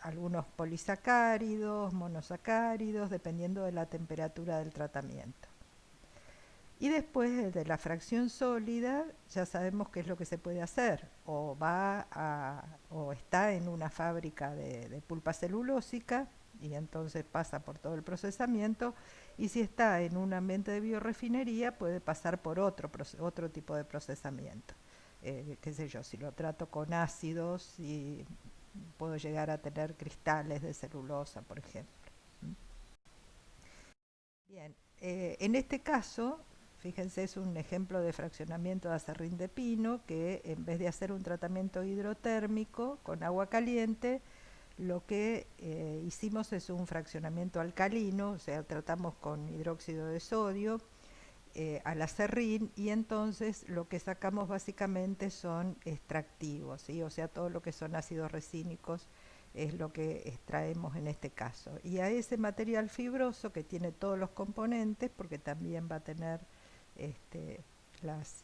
algunos polisacáridos, monosacáridos, dependiendo de la temperatura del tratamiento. Y después de la fracción sólida, ya sabemos qué es lo que se puede hacer. O está en una fábrica de pulpa celulósica y entonces pasa por todo el procesamiento. Y si está en un ambiente de biorefinería, puede pasar por otro tipo de procesamiento. Qué sé yo, si lo trato con ácidos, y puedo llegar a tener cristales de celulosa, por ejemplo. Bien, en este caso, fíjense, es un ejemplo de fraccionamiento de acerrín de pino que en vez de hacer un tratamiento hidrotérmico con agua caliente, lo que hicimos es un fraccionamiento alcalino, o sea, tratamos con hidróxido de sodio al acerrín y entonces lo que sacamos básicamente son extractivos, ¿sí? O sea, todo lo que son ácidos resínicos es lo que extraemos en este caso. Y a ese material fibroso que tiene todos los componentes, porque también va a tener las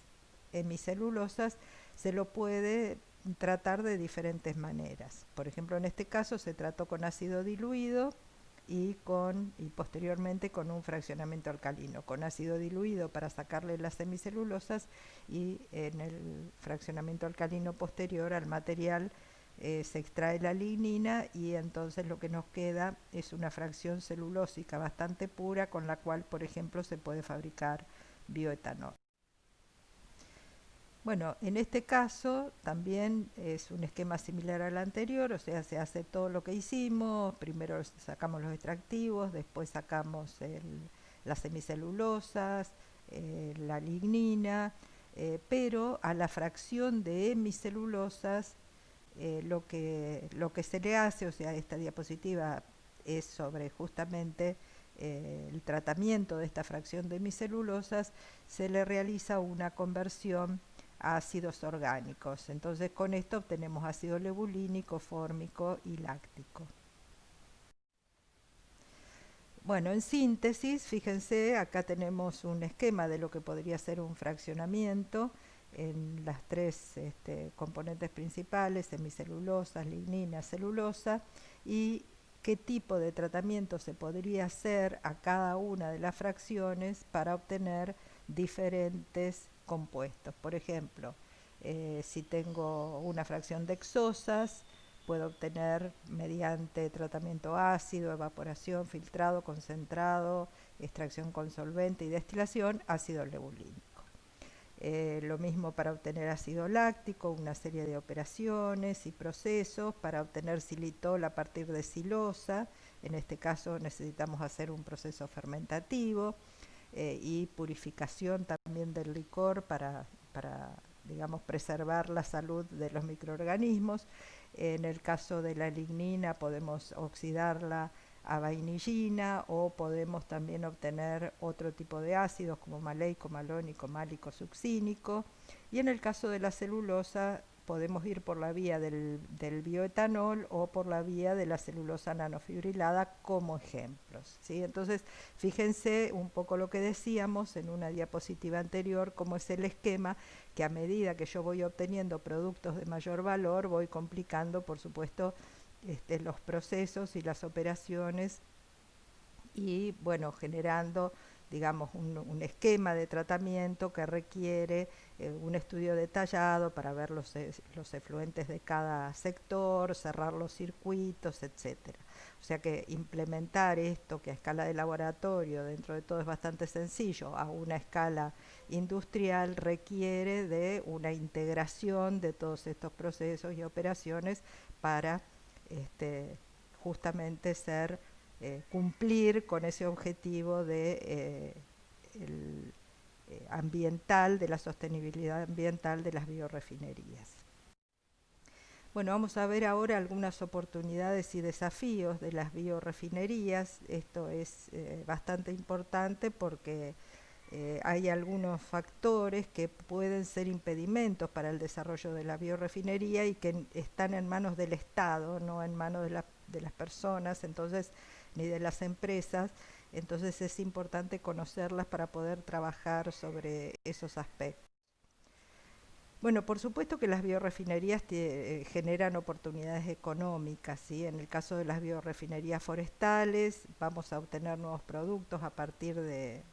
hemicelulosas, se lo puede tratar de diferentes maneras. Por ejemplo, en este caso se trató con ácido diluido y posteriormente con un fraccionamiento alcalino, con ácido diluido para sacarle las semicelulosas y en el fraccionamiento alcalino posterior al material se extrae la lignina y entonces lo que nos queda es una fracción celulósica bastante pura con la cual, por ejemplo, se puede fabricar bioetanol. Bueno, en este caso también es un esquema similar al anterior, o sea, se hace todo lo que hicimos, primero sacamos los extractivos, después sacamos las semicelulosas, la lignina, pero a la fracción de hemicelulosas lo que se le hace, o sea, esta diapositiva es sobre justamente el tratamiento de esta fracción de hemicelulosas, se le realiza una conversión a ácidos orgánicos. Entonces con esto obtenemos ácido lebulínico, fórmico y láctico. Bueno, en síntesis, fíjense, acá tenemos un esquema de lo que podría ser un fraccionamiento en las tres componentes principales, semicelulosas, lignina, celulosa, y qué tipo de tratamiento se podría hacer a cada una de las fracciones para obtener diferentes compuestos. Por ejemplo, si tengo una fracción de hexosas, puedo obtener mediante tratamiento ácido, evaporación, filtrado, concentrado, extracción con solvente y destilación, ácido lebulínico. Lo mismo para obtener ácido láctico, una serie de operaciones y procesos para obtener xilitol a partir de silosa. En este caso necesitamos hacer un proceso fermentativo y purificación también del licor para digamos, preservar la salud de los microorganismos. En el caso de la lignina podemos oxidarla a vainillina o podemos también obtener otro tipo de ácidos como maleico, malónico, málico, succínico. Y en el caso de la celulosa podemos ir por la vía del bioetanol o por la vía de la celulosa nanofibrilada como ejemplos, ¿sí? Entonces, fíjense un poco lo que decíamos en una diapositiva anterior, cómo es el esquema, que a medida que yo voy obteniendo productos de mayor valor, voy complicando, por supuesto, los procesos y las operaciones y, bueno, generando, digamos, un esquema de tratamiento que requiere un estudio detallado para ver los efluentes de cada sector, cerrar los circuitos, etcétera. O sea que implementar esto, que a escala de laboratorio dentro de todo es bastante sencillo, a una escala industrial requiere de una integración de todos estos procesos y operaciones para este, justamente cumplir con ese objetivo ambiental, de la sostenibilidad ambiental de las biorefinerías. Bueno, vamos a ver ahora algunas oportunidades y desafíos de las biorefinerías. Esto es bastante importante porque hay algunos factores que pueden ser impedimentos para el desarrollo de la biorefinería y que están en manos del Estado, no en manos de las personas, entonces, ni de las empresas. Entonces es importante conocerlas para poder trabajar sobre esos aspectos. Bueno, por supuesto que las biorefinerías generan oportunidades económicas, ¿sí? En el caso de las biorefinerías forestales, vamos a obtener nuevos productos a partir de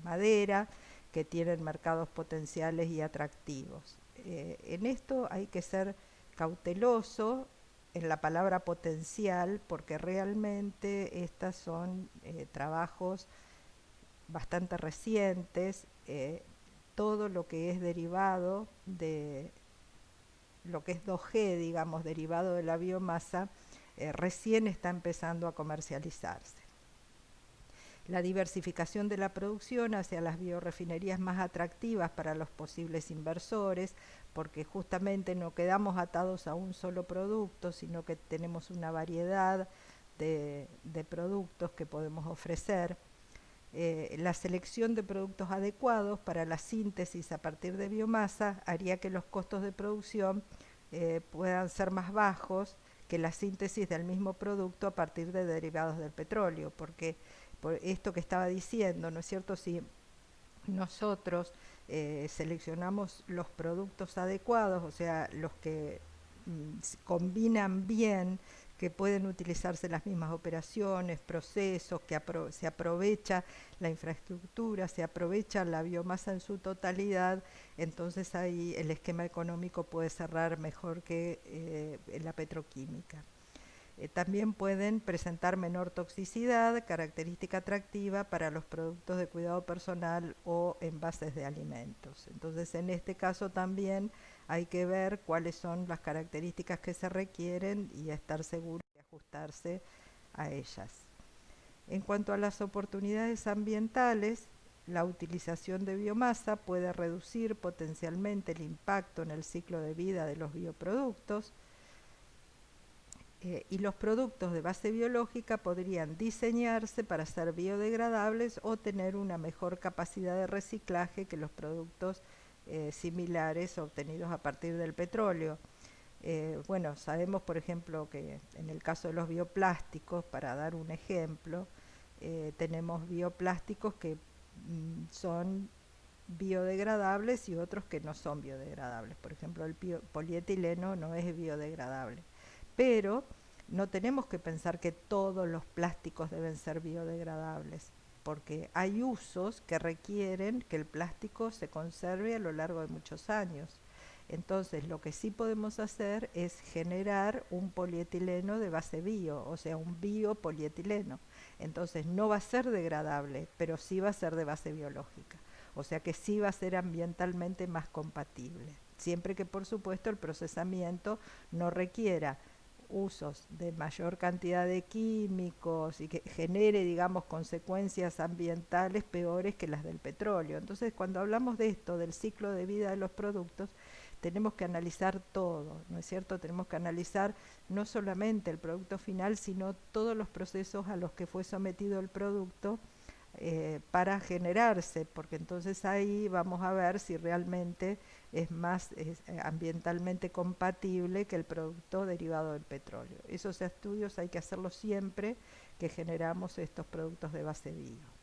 madera que tienen mercados potenciales y atractivos. En esto hay que ser cauteloso en la palabra potencial, porque realmente estos son trabajos bastante recientes. Todo lo que es derivado de lo que es 2G, digamos, derivado de la biomasa, recién está empezando a comercializarse. La diversificación de la producción hacia las biorefinerías más atractivas para los posibles inversores, porque justamente no quedamos atados a un solo producto, sino que tenemos una variedad de productos que podemos ofrecer. La selección de productos adecuados para la síntesis a partir de biomasa haría que los costos de producción puedan ser más bajos que la síntesis del mismo producto a partir de derivados del petróleo, porque por esto que estaba diciendo, ¿no es cierto? Si nosotros seleccionamos los productos adecuados, o sea, los que combinan bien, que pueden utilizarse las mismas operaciones, procesos, que se aprovecha la infraestructura, se aprovecha la biomasa en su totalidad, entonces ahí el esquema económico puede cerrar mejor que la petroquímica. También pueden presentar menor toxicidad, característica atractiva para los productos de cuidado personal o envases de alimentos. Entonces, en este caso también hay que ver cuáles son las características que se requieren y estar seguro de ajustarse a ellas. En cuanto a las oportunidades ambientales, la utilización de biomasa puede reducir potencialmente el impacto en el ciclo de vida de los bioproductos, y los productos de base biológica podrían diseñarse para ser biodegradables o tener una mejor capacidad de reciclaje que los productos similares obtenidos a partir del petróleo. Bueno, sabemos, por ejemplo, que en el caso de los bioplásticos, para dar un ejemplo, tenemos bioplásticos que son biodegradables y otros que no son biodegradables. Por ejemplo, el polietileno no es biodegradable. Pero no tenemos que pensar que todos los plásticos deben ser biodegradables, porque hay usos que requieren que el plástico se conserve a lo largo de muchos años. Entonces, lo que sí podemos hacer es generar un polietileno de base bio, o sea, un biopolietileno. Entonces, no va a ser degradable, pero sí va a ser de base biológica. O sea que sí va a ser ambientalmente más compatible, siempre que, por supuesto, el procesamiento no requiera usos de mayor cantidad de químicos y que genere, digamos, consecuencias ambientales peores que las del petróleo. Entonces, cuando hablamos de esto, del ciclo de vida de los productos, tenemos que analizar todo, ¿no es cierto? Tenemos que analizar no solamente el producto final, sino todos los procesos a los que fue sometido el producto para generarse, porque entonces ahí vamos a ver si realmente es más ambientalmente compatible que el producto derivado del petróleo. Esos estudios hay que hacerlos siempre que generamos estos productos de base bio.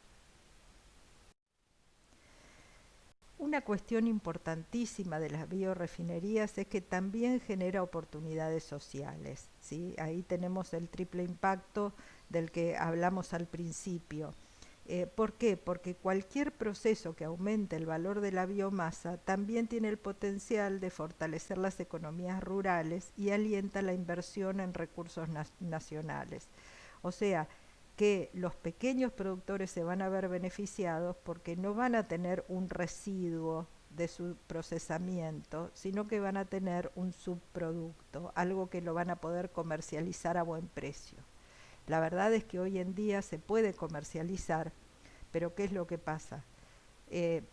Una cuestión importantísima de las biorefinerías es que también genera oportunidades sociales, ¿sí? Ahí tenemos el triple impacto del que hablamos al principio. ¿Por qué? Porque cualquier proceso que aumente el valor de la biomasa también tiene el potencial de fortalecer las economías rurales y alienta la inversión en recursos nacionales. O sea, que los pequeños productores se van a ver beneficiados porque no van a tener un residuo de su procesamiento, sino que van a tener un subproducto, algo que lo van a poder comercializar a buen precio. La verdad es que hoy en día se puede comercializar, pero ¿qué es lo que pasa?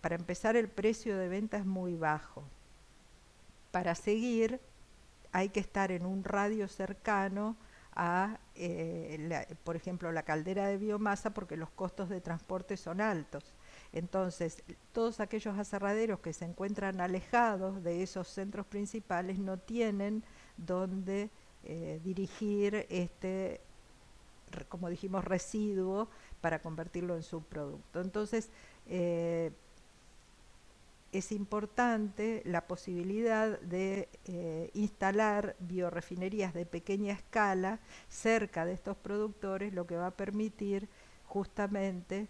Para empezar, el precio de venta es muy bajo. Para seguir, hay que estar en un radio cercano a, por ejemplo, la caldera de biomasa, porque los costos de transporte son altos. Entonces, todos aquellos aserraderos que se encuentran alejados de esos centros principales no tienen donde dirigir este, como dijimos, residuo para convertirlo en subproducto. Entonces, es importante la posibilidad de instalar biorefinerías de pequeña escala cerca de estos productores, lo que va a permitir justamente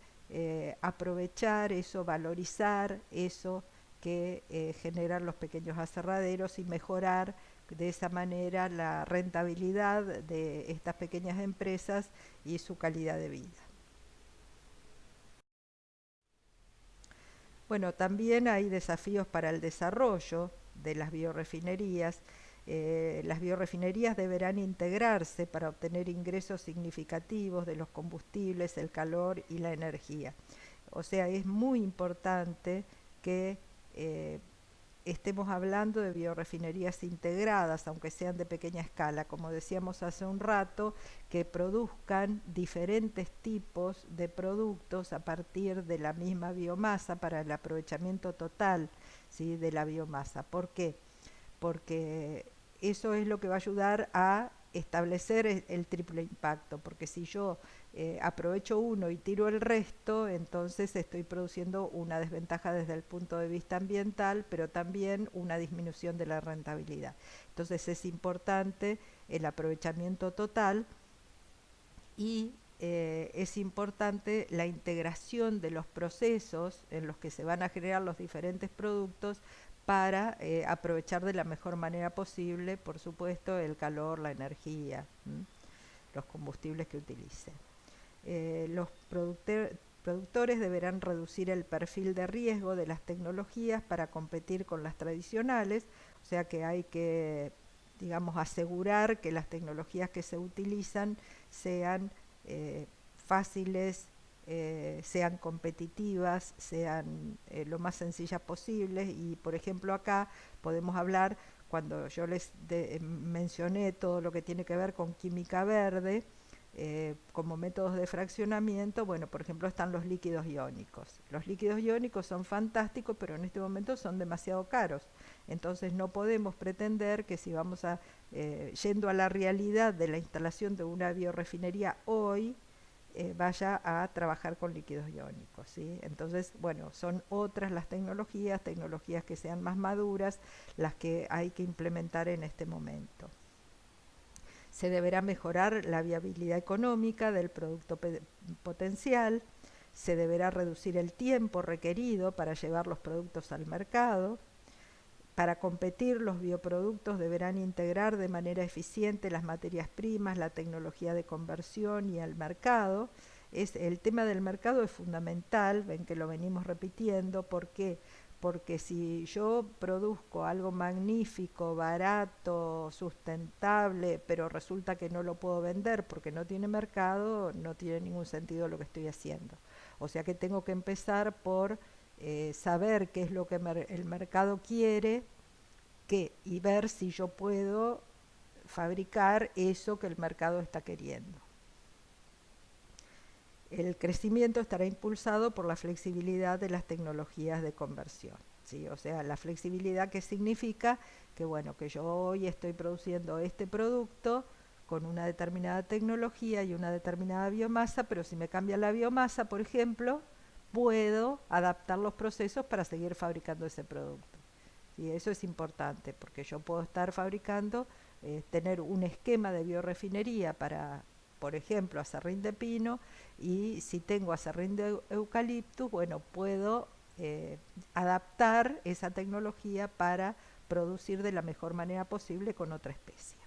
aprovechar eso, valorizar eso que generan los pequeños aserraderos y mejorar de esa manera la rentabilidad de estas pequeñas empresas y su calidad de vida. Bueno, también hay desafíos para el desarrollo de las biorefinerías. Las biorefinerías deberán integrarse para obtener ingresos significativos de los combustibles, el calor y la energía. O sea, es muy importante que estemos hablando de biorefinerías integradas, aunque sean de pequeña escala, como decíamos hace un rato, que produzcan diferentes tipos de productos a partir de la misma biomasa para el aprovechamiento total, ¿sí?, de la biomasa. ¿Por qué? Porque eso es lo que va a ayudar a establecer el triple impacto, porque si yo aprovecho uno y tiro el resto, entonces estoy produciendo una desventaja desde el punto de vista ambiental, pero también una disminución de la rentabilidad. Entonces es importante el aprovechamiento total y es importante la integración de los procesos en los que se van a generar los diferentes productos para aprovechar de la mejor manera posible, por supuesto, el calor, la energía, los combustibles que utilicen. Los productores deberán reducir el perfil de riesgo de las tecnologías para competir con las tradicionales, o sea que hay que, digamos, asegurar que las tecnologías que se utilizan sean fáciles, sean competitivas, sean lo más sencillas posibles. Y por ejemplo acá podemos hablar, cuando yo les mencioné todo lo que tiene que ver con química verde, como métodos de fraccionamiento, bueno, por ejemplo están los líquidos iónicos. Los líquidos iónicos son fantásticos, pero en este momento son demasiado caros. Entonces no podemos pretender que si vamos a, yendo a la realidad de la instalación de una biorefinería hoy, vaya a trabajar con líquidos iónicos, ¿sí? Entonces, bueno, son otras las tecnologías que sean más maduras, las que hay que implementar en este momento. Se deberá mejorar la viabilidad económica del producto potencial, se deberá reducir el tiempo requerido para llevar los productos al mercado. Para competir, los bioproductos deberán integrar de manera eficiente las materias primas, la tecnología de conversión y el mercado. El tema del mercado es fundamental, ven que lo venimos repitiendo. ¿Por qué? Porque si yo produzco algo magnífico, barato, sustentable, pero resulta que no lo puedo vender porque no tiene mercado, no tiene ningún sentido lo que estoy haciendo. O sea que tengo que empezar por saber qué es lo que el mercado quiere y ver si yo puedo fabricar eso que el mercado está queriendo. El crecimiento estará impulsado por la flexibilidad de las tecnologías de conversión, ¿sí? O sea, la flexibilidad que significa que, bueno, que yo hoy estoy produciendo este producto con una determinada tecnología y una determinada biomasa, pero si me cambia la biomasa, por ejemplo, puedo adaptar los procesos para seguir fabricando ese producto. Y eso es importante, porque yo puedo estar fabricando, tener un esquema de biorefinería para, por ejemplo, aserrín de pino, y si tengo aserrín de eucaliptus, bueno, puedo adaptar esa tecnología para producir de la mejor manera posible con otra especie.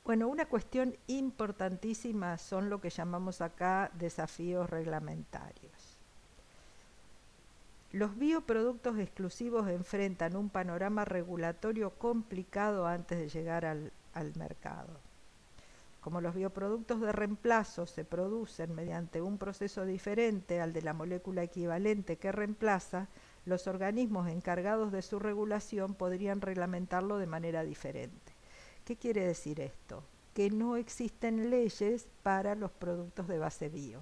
Bueno, una cuestión importantísima son lo que llamamos acá desafíos reglamentarios. Los bioproductos exclusivos enfrentan un panorama regulatorio complicado antes de llegar al mercado. Como los bioproductos de reemplazo se producen mediante un proceso diferente al de la molécula equivalente que reemplaza, los organismos encargados de su regulación podrían reglamentarlo de manera diferente. ¿Qué quiere decir esto? Que no existen leyes para los productos de base bio.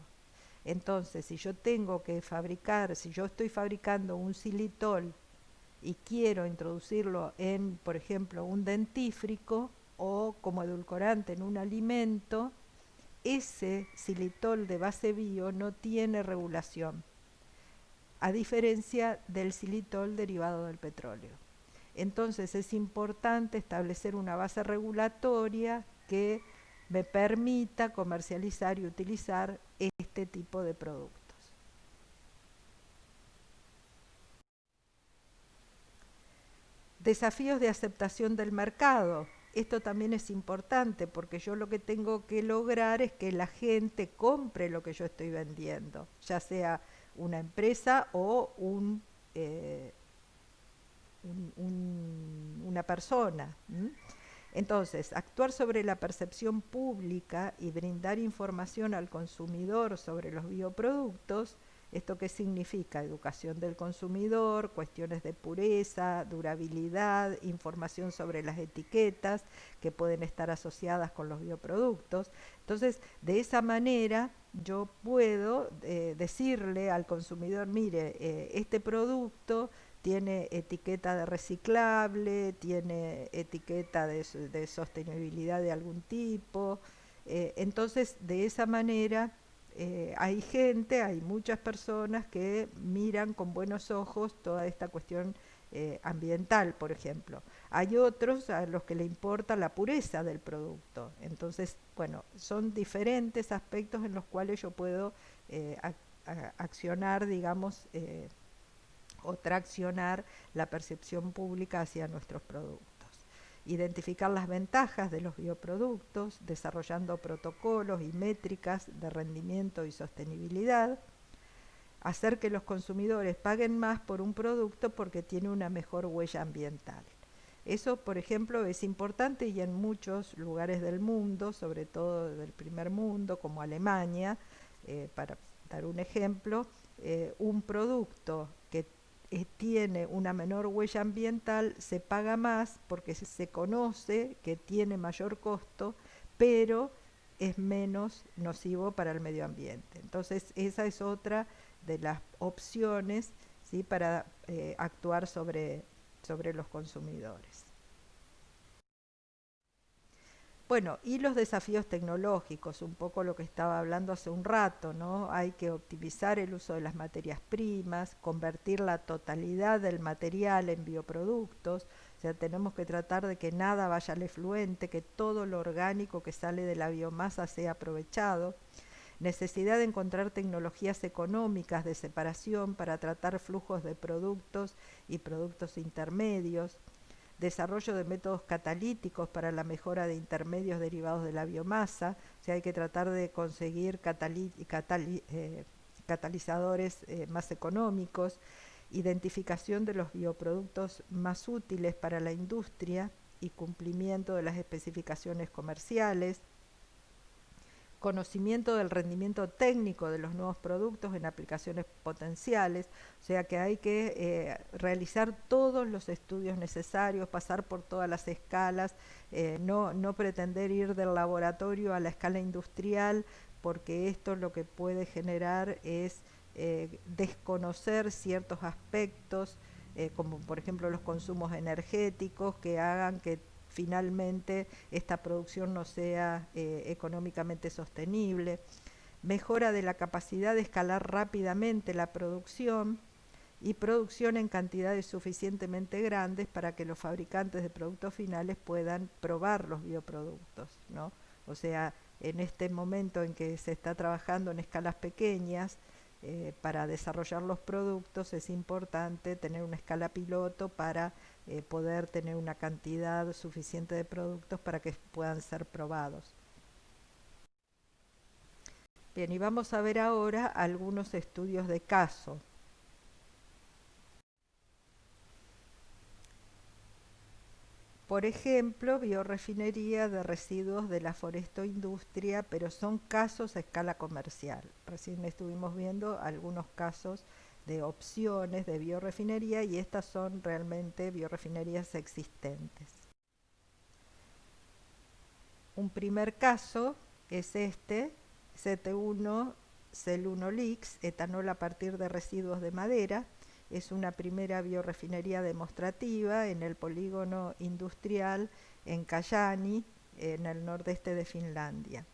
Entonces, si yo tengo que fabricar, si yo estoy fabricando un xilitol y quiero introducirlo en, por ejemplo, un dentífrico o como edulcorante en un alimento, ese xilitol de base bio no tiene regulación, a diferencia del xilitol derivado del petróleo. Entonces es importante establecer una base regulatoria que me permita comercializar y utilizar este tipo de productos. Desafíos de aceptación del mercado. Esto también es importante porque yo lo que tengo que lograr es que la gente compre lo que yo estoy vendiendo, ya sea una empresa o una persona. Entonces, actuar sobre la percepción pública y brindar información al consumidor sobre los bioproductos. ¿Esto qué significa? Educación del consumidor, cuestiones de pureza, durabilidad, información sobre las etiquetas que pueden estar asociadas con los bioproductos. Entonces, de esa manera yo puedo decirle al consumidor, mire, este producto tiene etiqueta de reciclable, tiene etiqueta de sostenibilidad de algún tipo. Entonces, de esa manera, hay muchas personas que miran con buenos ojos toda esta cuestión ambiental, por ejemplo. Hay otros a los que le importa la pureza del producto. Entonces, bueno, son diferentes aspectos en los cuales yo puedo accionar, digamos, o traccionar la percepción pública hacia nuestros productos. Identificar las ventajas de los bioproductos, desarrollando protocolos y métricas de rendimiento y sostenibilidad. Hacer que los consumidores paguen más por un producto porque tiene una mejor huella ambiental. Eso, por ejemplo, es importante y en muchos lugares del mundo, sobre todo del primer mundo, como Alemania, para dar un ejemplo, un producto que tiene una menor huella ambiental se paga más porque se conoce que tiene mayor costo, pero es menos nocivo para el medio ambiente. Entonces, esa es otra de las opciones, ¿sí?, para actuar sobre los consumidores. Bueno, y los desafíos tecnológicos, un poco lo que estaba hablando hace un rato, ¿no? Hay que optimizar el uso de las materias primas, convertir la totalidad del material en bioproductos, o sea, tenemos que tratar de que nada vaya al efluente, que todo lo orgánico que sale de la biomasa sea aprovechado. Necesidad de encontrar tecnologías económicas de separación para tratar flujos de productos y productos intermedios, desarrollo de métodos catalíticos para la mejora de intermedios derivados de la biomasa, o sea, hay que tratar de conseguir catalizadores más económicos, identificación de los bioproductos más útiles para la industria y cumplimiento de las especificaciones comerciales, conocimiento del rendimiento técnico de los nuevos productos en aplicaciones potenciales, o sea que hay que realizar todos los estudios necesarios, pasar por todas las escalas, no pretender ir del laboratorio a la escala industrial, porque esto lo que puede generar es desconocer ciertos aspectos, como por ejemplo los consumos energéticos, que hagan que finalmente esta producción no sea económicamente sostenible, mejora de la capacidad de escalar rápidamente la producción y producción en cantidades suficientemente grandes para que los fabricantes de productos finales puedan probar los bioproductos, ¿no? O sea, en este momento en que se está trabajando en escalas pequeñas, para desarrollar los productos es importante tener una escala piloto para poder tener una cantidad suficiente de productos para que puedan ser probados. Bien, y vamos a ver ahora algunos estudios de caso. Por ejemplo, biorefinería de residuos de la forestoindustria, pero son casos a escala comercial. Recién estuvimos viendo algunos casos de opciones de biorefinería y estas son realmente biorefinerías existentes. Un primer caso es este, CT1 Cell1 Lix, etanol a partir de residuos de madera. Es una primera biorefinería demostrativa en el polígono industrial en Kajaani, en el nordeste de Finlandia.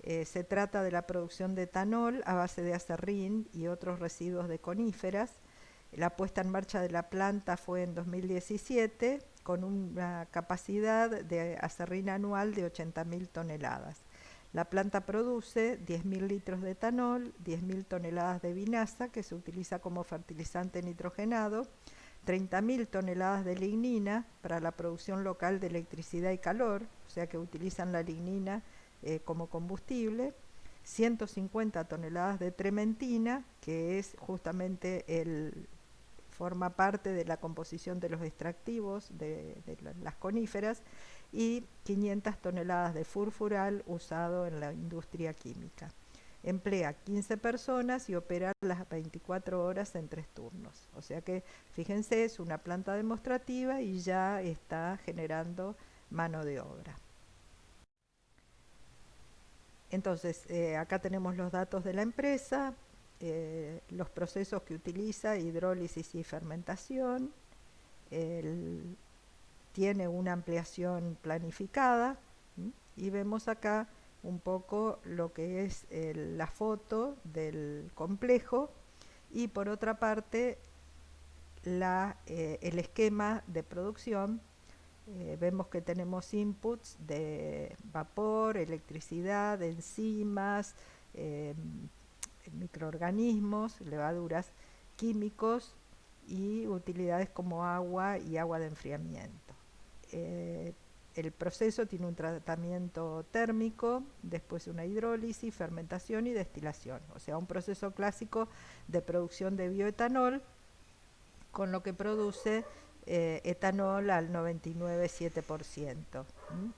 Se trata de la producción de etanol a base de acerrín y otros residuos de coníferas. La puesta en marcha de la planta fue en 2017 con una capacidad de acerrín anual de 80.000 toneladas. La planta produce 10.000 litros de etanol, 10.000 toneladas de vinaza, que se utiliza como fertilizante nitrogenado, 30.000 toneladas de lignina para la producción local de electricidad y calor, o sea que utilizan la lignina como combustible, 150 toneladas de trementina, que es justamente forma parte de la composición de los extractivos de las coníferas, y 500 toneladas de furfural usado en la industria química. Emplea 15 personas y opera las 24 horas en 3 turnos. O sea que, fíjense, es una planta demostrativa y ya está generando mano de obra. Entonces, acá tenemos los datos de la empresa, los procesos que utiliza, hidrólisis y fermentación. Tiene una ampliación planificada, ¿m? Y vemos acá un poco lo que es la foto del complejo y por otra parte el esquema de producción. Vemos que tenemos inputs de vapor, electricidad, enzimas, microorganismos, levaduras, químicos y utilidades como agua y agua de enfriamiento. El proceso tiene un tratamiento térmico, después una hidrólisis, fermentación y destilación. O sea, un proceso clásico de producción de bioetanol, con lo que produce etanol al 99,7%.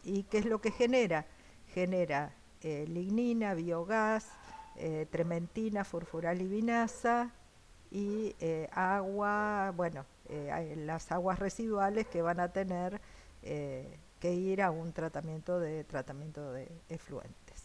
¿Y qué es lo que genera? Genera lignina, biogás, trementina, furfural y vinaza, y agua, bueno, las aguas residuales que van a tener que ir a un tratamiento de efluentes.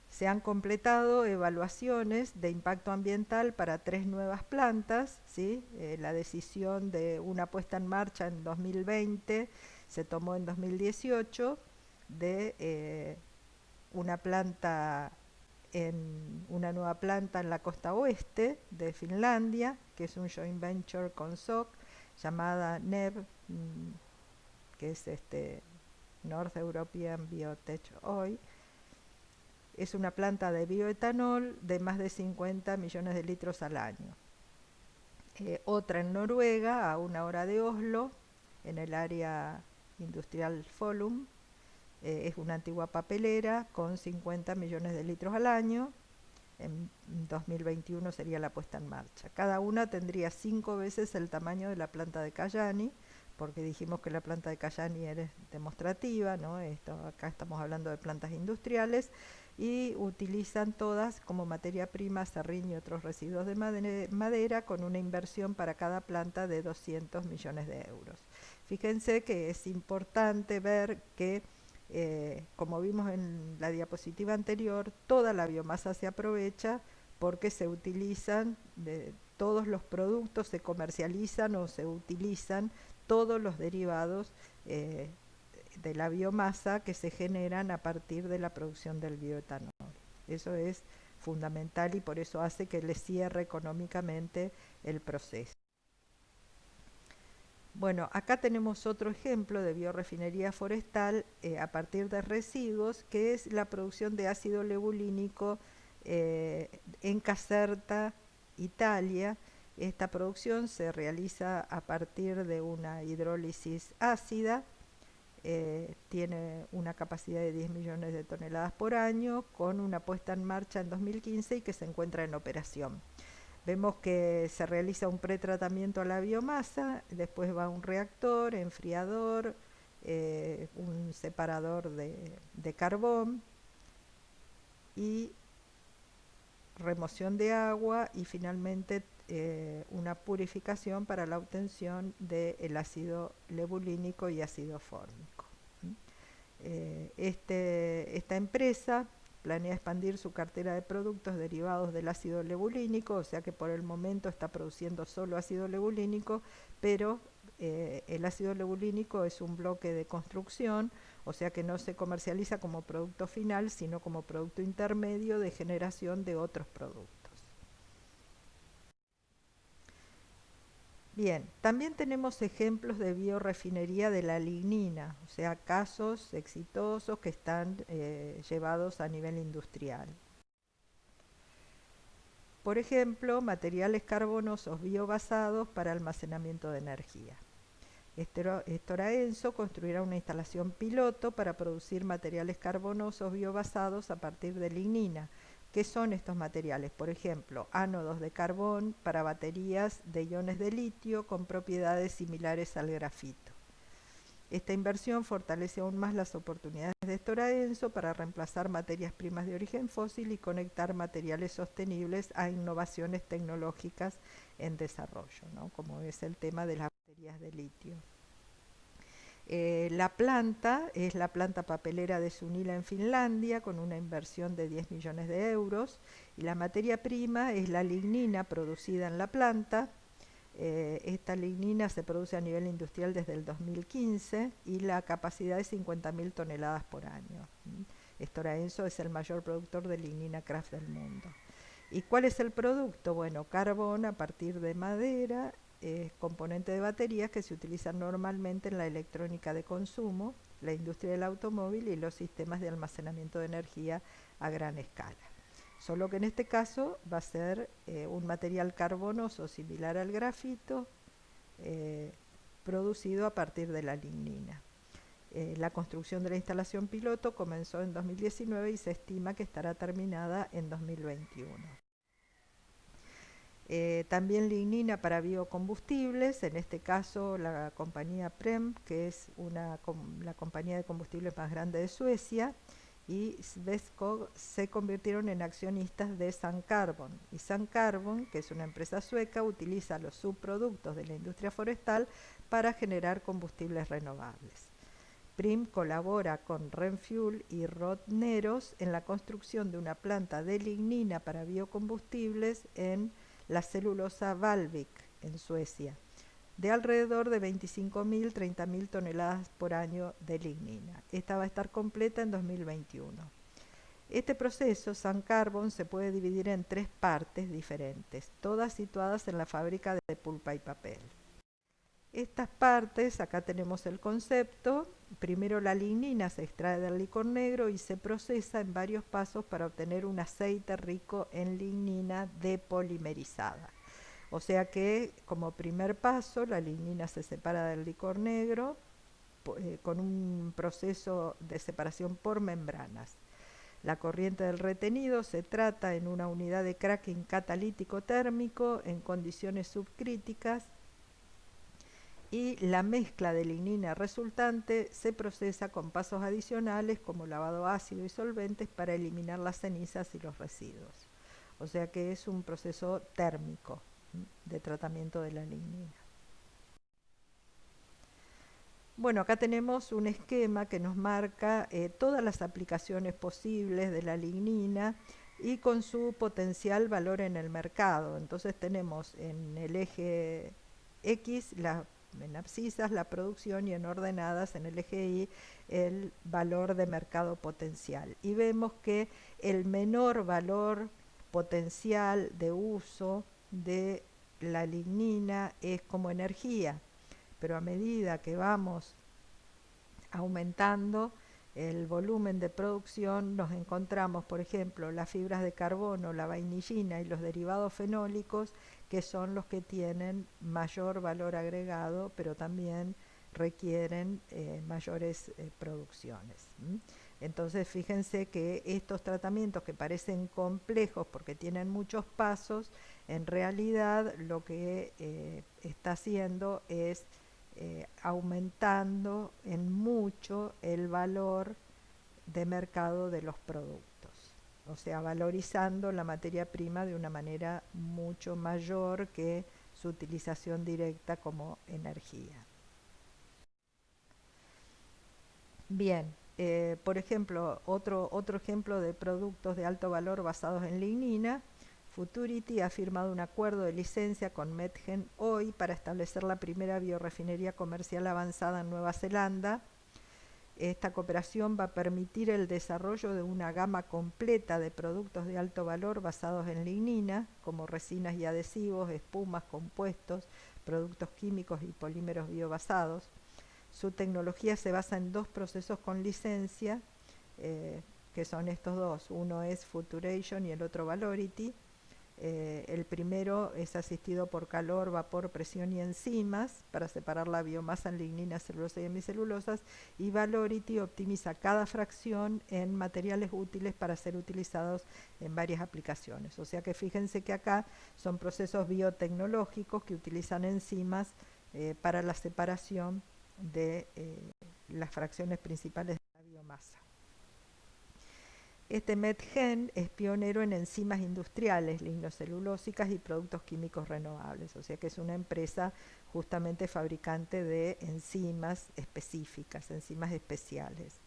Se han completado evaluaciones de impacto ambiental para 3 nuevas plantas, ¿sí? La decisión de una puesta en marcha en 2020 se tomó en 2018 de una nueva planta en la costa oeste de Finlandia, que es un joint venture con SOC, llamada NEB, que es North European Biotech Oil. Es una planta de bioetanol de más de 50 millones de litros al año. Otra en Noruega, a 1 hora de Oslo, en el área industrial Follum. Es una antigua papelera con 50 millones de litros al año. En 2021 sería la puesta en marcha. Cada una tendría 5 veces el tamaño de la planta de Kajaani, porque dijimos que la planta de Cayani era demostrativa, ¿no? Acá estamos hablando de plantas industriales, y utilizan todas como materia prima serrín y otros residuos de madera, con una inversión para cada planta de 200 millones de euros. Fíjense que es importante ver que, como vimos en la diapositiva anterior, toda la biomasa se aprovecha porque se utilizan todos los productos, se comercializan o se utilizan todos los derivados de la biomasa que se generan a partir de la producción del bioetanol. Eso es fundamental y por eso hace que le cierre económicamente el proceso. Bueno, acá tenemos otro ejemplo de biorefinería forestal a partir de residuos, que es la producción de ácido lebulínico en Caserta, Italia. Esta producción se realiza a partir de una hidrólisis ácida, tiene una capacidad de 10 millones de toneladas por año, con una puesta en marcha en 2015 y que se encuentra en operación. Vemos que se realiza un pretratamiento a la biomasa, después va un reactor, enfriador, un separador de carbón y remoción de agua, y finalmente una purificación para la obtención del ácido lebulínico y ácido fórmico. Esta empresa planea expandir su cartera de productos derivados del ácido lebulínico, o sea que por el momento está produciendo solo ácido lebulínico, pero el ácido lebulínico es un bloque de construcción, o sea que no se comercializa como producto final, sino como producto intermedio de generación de otros productos. Bien, también tenemos ejemplos de biorefinería de la lignina, o sea, casos exitosos que están llevados a nivel industrial. Por ejemplo, materiales carbonosos biobasados para almacenamiento de energía. Stora Enso construirá una instalación piloto para producir materiales carbonosos biobasados a partir de lignina. ¿Qué son estos materiales? Por ejemplo, ánodos de carbón para baterías de iones de litio con propiedades similares al grafito. Esta inversión fortalece aún más las oportunidades de Stora Enso para reemplazar materias primas de origen fósil y conectar materiales sostenibles a innovaciones tecnológicas en desarrollo, ¿no? Como es el tema de las baterías de litio. La planta es la planta papelera de Sunila en Finlandia, con una inversión de 10 millones de euros, y la materia prima es la lignina producida en la planta. Esta lignina se produce a nivel industrial desde el 2015 y la capacidad es 50.000 toneladas por año. Stora Enso es el mayor productor de lignina kraft del mundo. ¿Y cuál es el producto? Bueno, carbón a partir de madera, componente de baterías que se utilizan normalmente en la electrónica de consumo, la industria del automóvil y los sistemas de almacenamiento de energía a gran escala. Solo que en este caso va a ser un material carbonoso similar al grafito, producido a partir de la lignina. La construcción de la instalación piloto comenzó en 2019 y se estima que estará terminada en 2021. También lignina para biocombustibles, en este caso la compañía Prem, que es la compañía de combustibles más grande de Suecia, y Sveskog se convirtieron en accionistas de Sun Carbon. Y Sun Carbon, que es una empresa sueca, utiliza los subproductos de la industria forestal para generar combustibles renovables. Prim colabora con Renfuel y Rottneros en la construcción de una planta de lignina para biocombustibles en la celulosa Vallvik, en Suecia, de alrededor de 25.000, 30.000 toneladas por año de lignina. Esta va a estar completa en 2021. Este proceso, Sun Carbon, se puede dividir en 3 partes diferentes, todas situadas en la fábrica de pulpa y papel. Estas partes, acá tenemos el concepto. Primero la lignina se extrae del licor negro y se procesa en varios pasos para obtener un aceite rico en lignina depolimerizada. O sea que como primer paso la lignina se separa del licor negro con un proceso de separación por membranas. La corriente del retenido se trata en una unidad de cracking catalítico térmico en condiciones subcríticas y la mezcla de lignina resultante se procesa con pasos adicionales como lavado ácido y solventes para eliminar las cenizas y los residuos. O sea que es un proceso térmico de tratamiento de la lignina. Bueno, acá tenemos un esquema que nos marca todas las aplicaciones posibles de la lignina y con su potencial valor en el mercado. Entonces tenemos en el eje X, en abscisas, la producción, y en ordenadas, en el eje Y, el valor de mercado potencial. Y vemos que el menor valor potencial de uso de la lignina es como energía, pero a medida que vamos aumentando el volumen de producción, nos encontramos, por ejemplo, las fibras de carbono, la vainillina y los derivados fenólicos, que son los que tienen mayor valor agregado, pero también requieren mayores producciones. Entonces, fíjense que estos tratamientos que parecen complejos porque tienen muchos pasos, en realidad lo que está haciendo es aumentando en mucho el valor de mercado de los productos, o sea, valorizando la materia prima de una manera mucho mayor que su utilización directa como energía. Bien, por ejemplo, otro ejemplo de productos de alto valor basados en lignina. Futurity ha firmado un acuerdo de licencia con Metgen hoy para establecer la primera biorefinería comercial avanzada en Nueva Zelanda. Esta cooperación va a permitir el desarrollo de una gama completa de productos de alto valor basados en lignina, como resinas y adhesivos, espumas, compuestos, productos químicos y polímeros biobasados. Su tecnología se basa en dos procesos con licencia, que son estos dos. Uno es Futuration y el otro Valority. El primero es asistido por calor, vapor, presión y enzimas para separar la biomasa en lignina, celulosa y hemicelulosas, y Valority optimiza cada fracción en materiales útiles para ser utilizados en varias aplicaciones. O sea que fíjense que acá son procesos biotecnológicos que utilizan enzimas para la separación de las fracciones principales de la biomasa. Este Metgen es pionero en enzimas industriales, lignocelulósicas y productos químicos renovables, o sea que es una empresa justamente fabricante de enzimas específicas, enzimas especiales.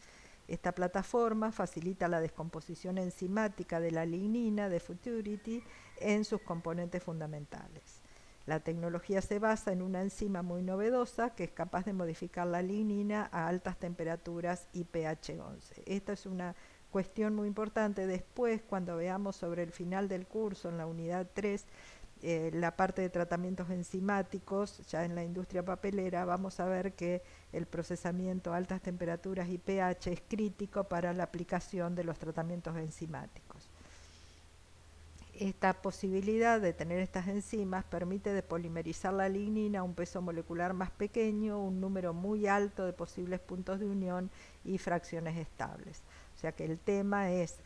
Esta plataforma facilita la descomposición enzimática de la lignina de Futurity en sus componentes fundamentales. La tecnología se basa en una enzima muy novedosa que es capaz de modificar la lignina a altas temperaturas y pH 11. Esta es una cuestión muy importante. Después, cuando veamos sobre el final del curso, en la unidad 3, la parte de tratamientos enzimáticos, ya en la industria papelera, vamos a ver que el procesamiento a altas temperaturas y pH es crítico para la aplicación de los tratamientos enzimáticos. Esta posibilidad de tener estas enzimas permite depolimerizar la lignina a un peso molecular más pequeño, un número muy alto de posibles puntos de unión y fracciones estables. O sea que el tema es,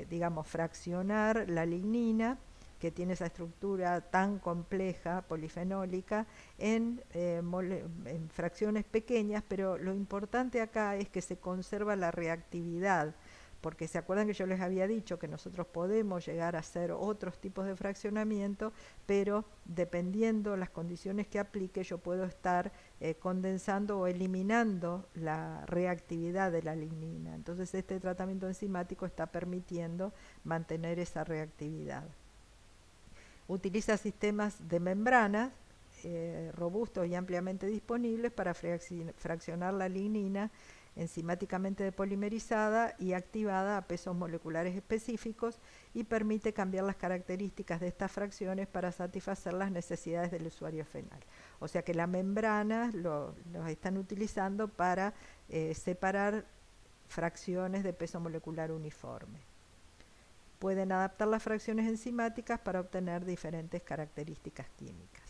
digamos, fraccionar la lignina, que tiene esa estructura tan compleja, polifenólica, en fracciones pequeñas, pero lo importante acá es que se conserva la reactividad, porque se acuerdan que yo les había dicho que nosotros podemos llegar a hacer otros tipos de fraccionamiento, pero dependiendo las condiciones que aplique, yo puedo estar condensando o eliminando la reactividad de la lignina. Entonces este tratamiento enzimático está permitiendo mantener esa reactividad. Utiliza sistemas de membranas robustos y ampliamente disponibles para fraccionar la lignina enzimáticamente depolimerizada y activada a pesos moleculares específicos, y permite cambiar las características de estas fracciones para satisfacer las necesidades del usuario final. O sea que la membrana los están utilizando para separar fracciones de peso molecular uniforme. Pueden adaptar las fracciones enzimáticas para obtener diferentes características químicas.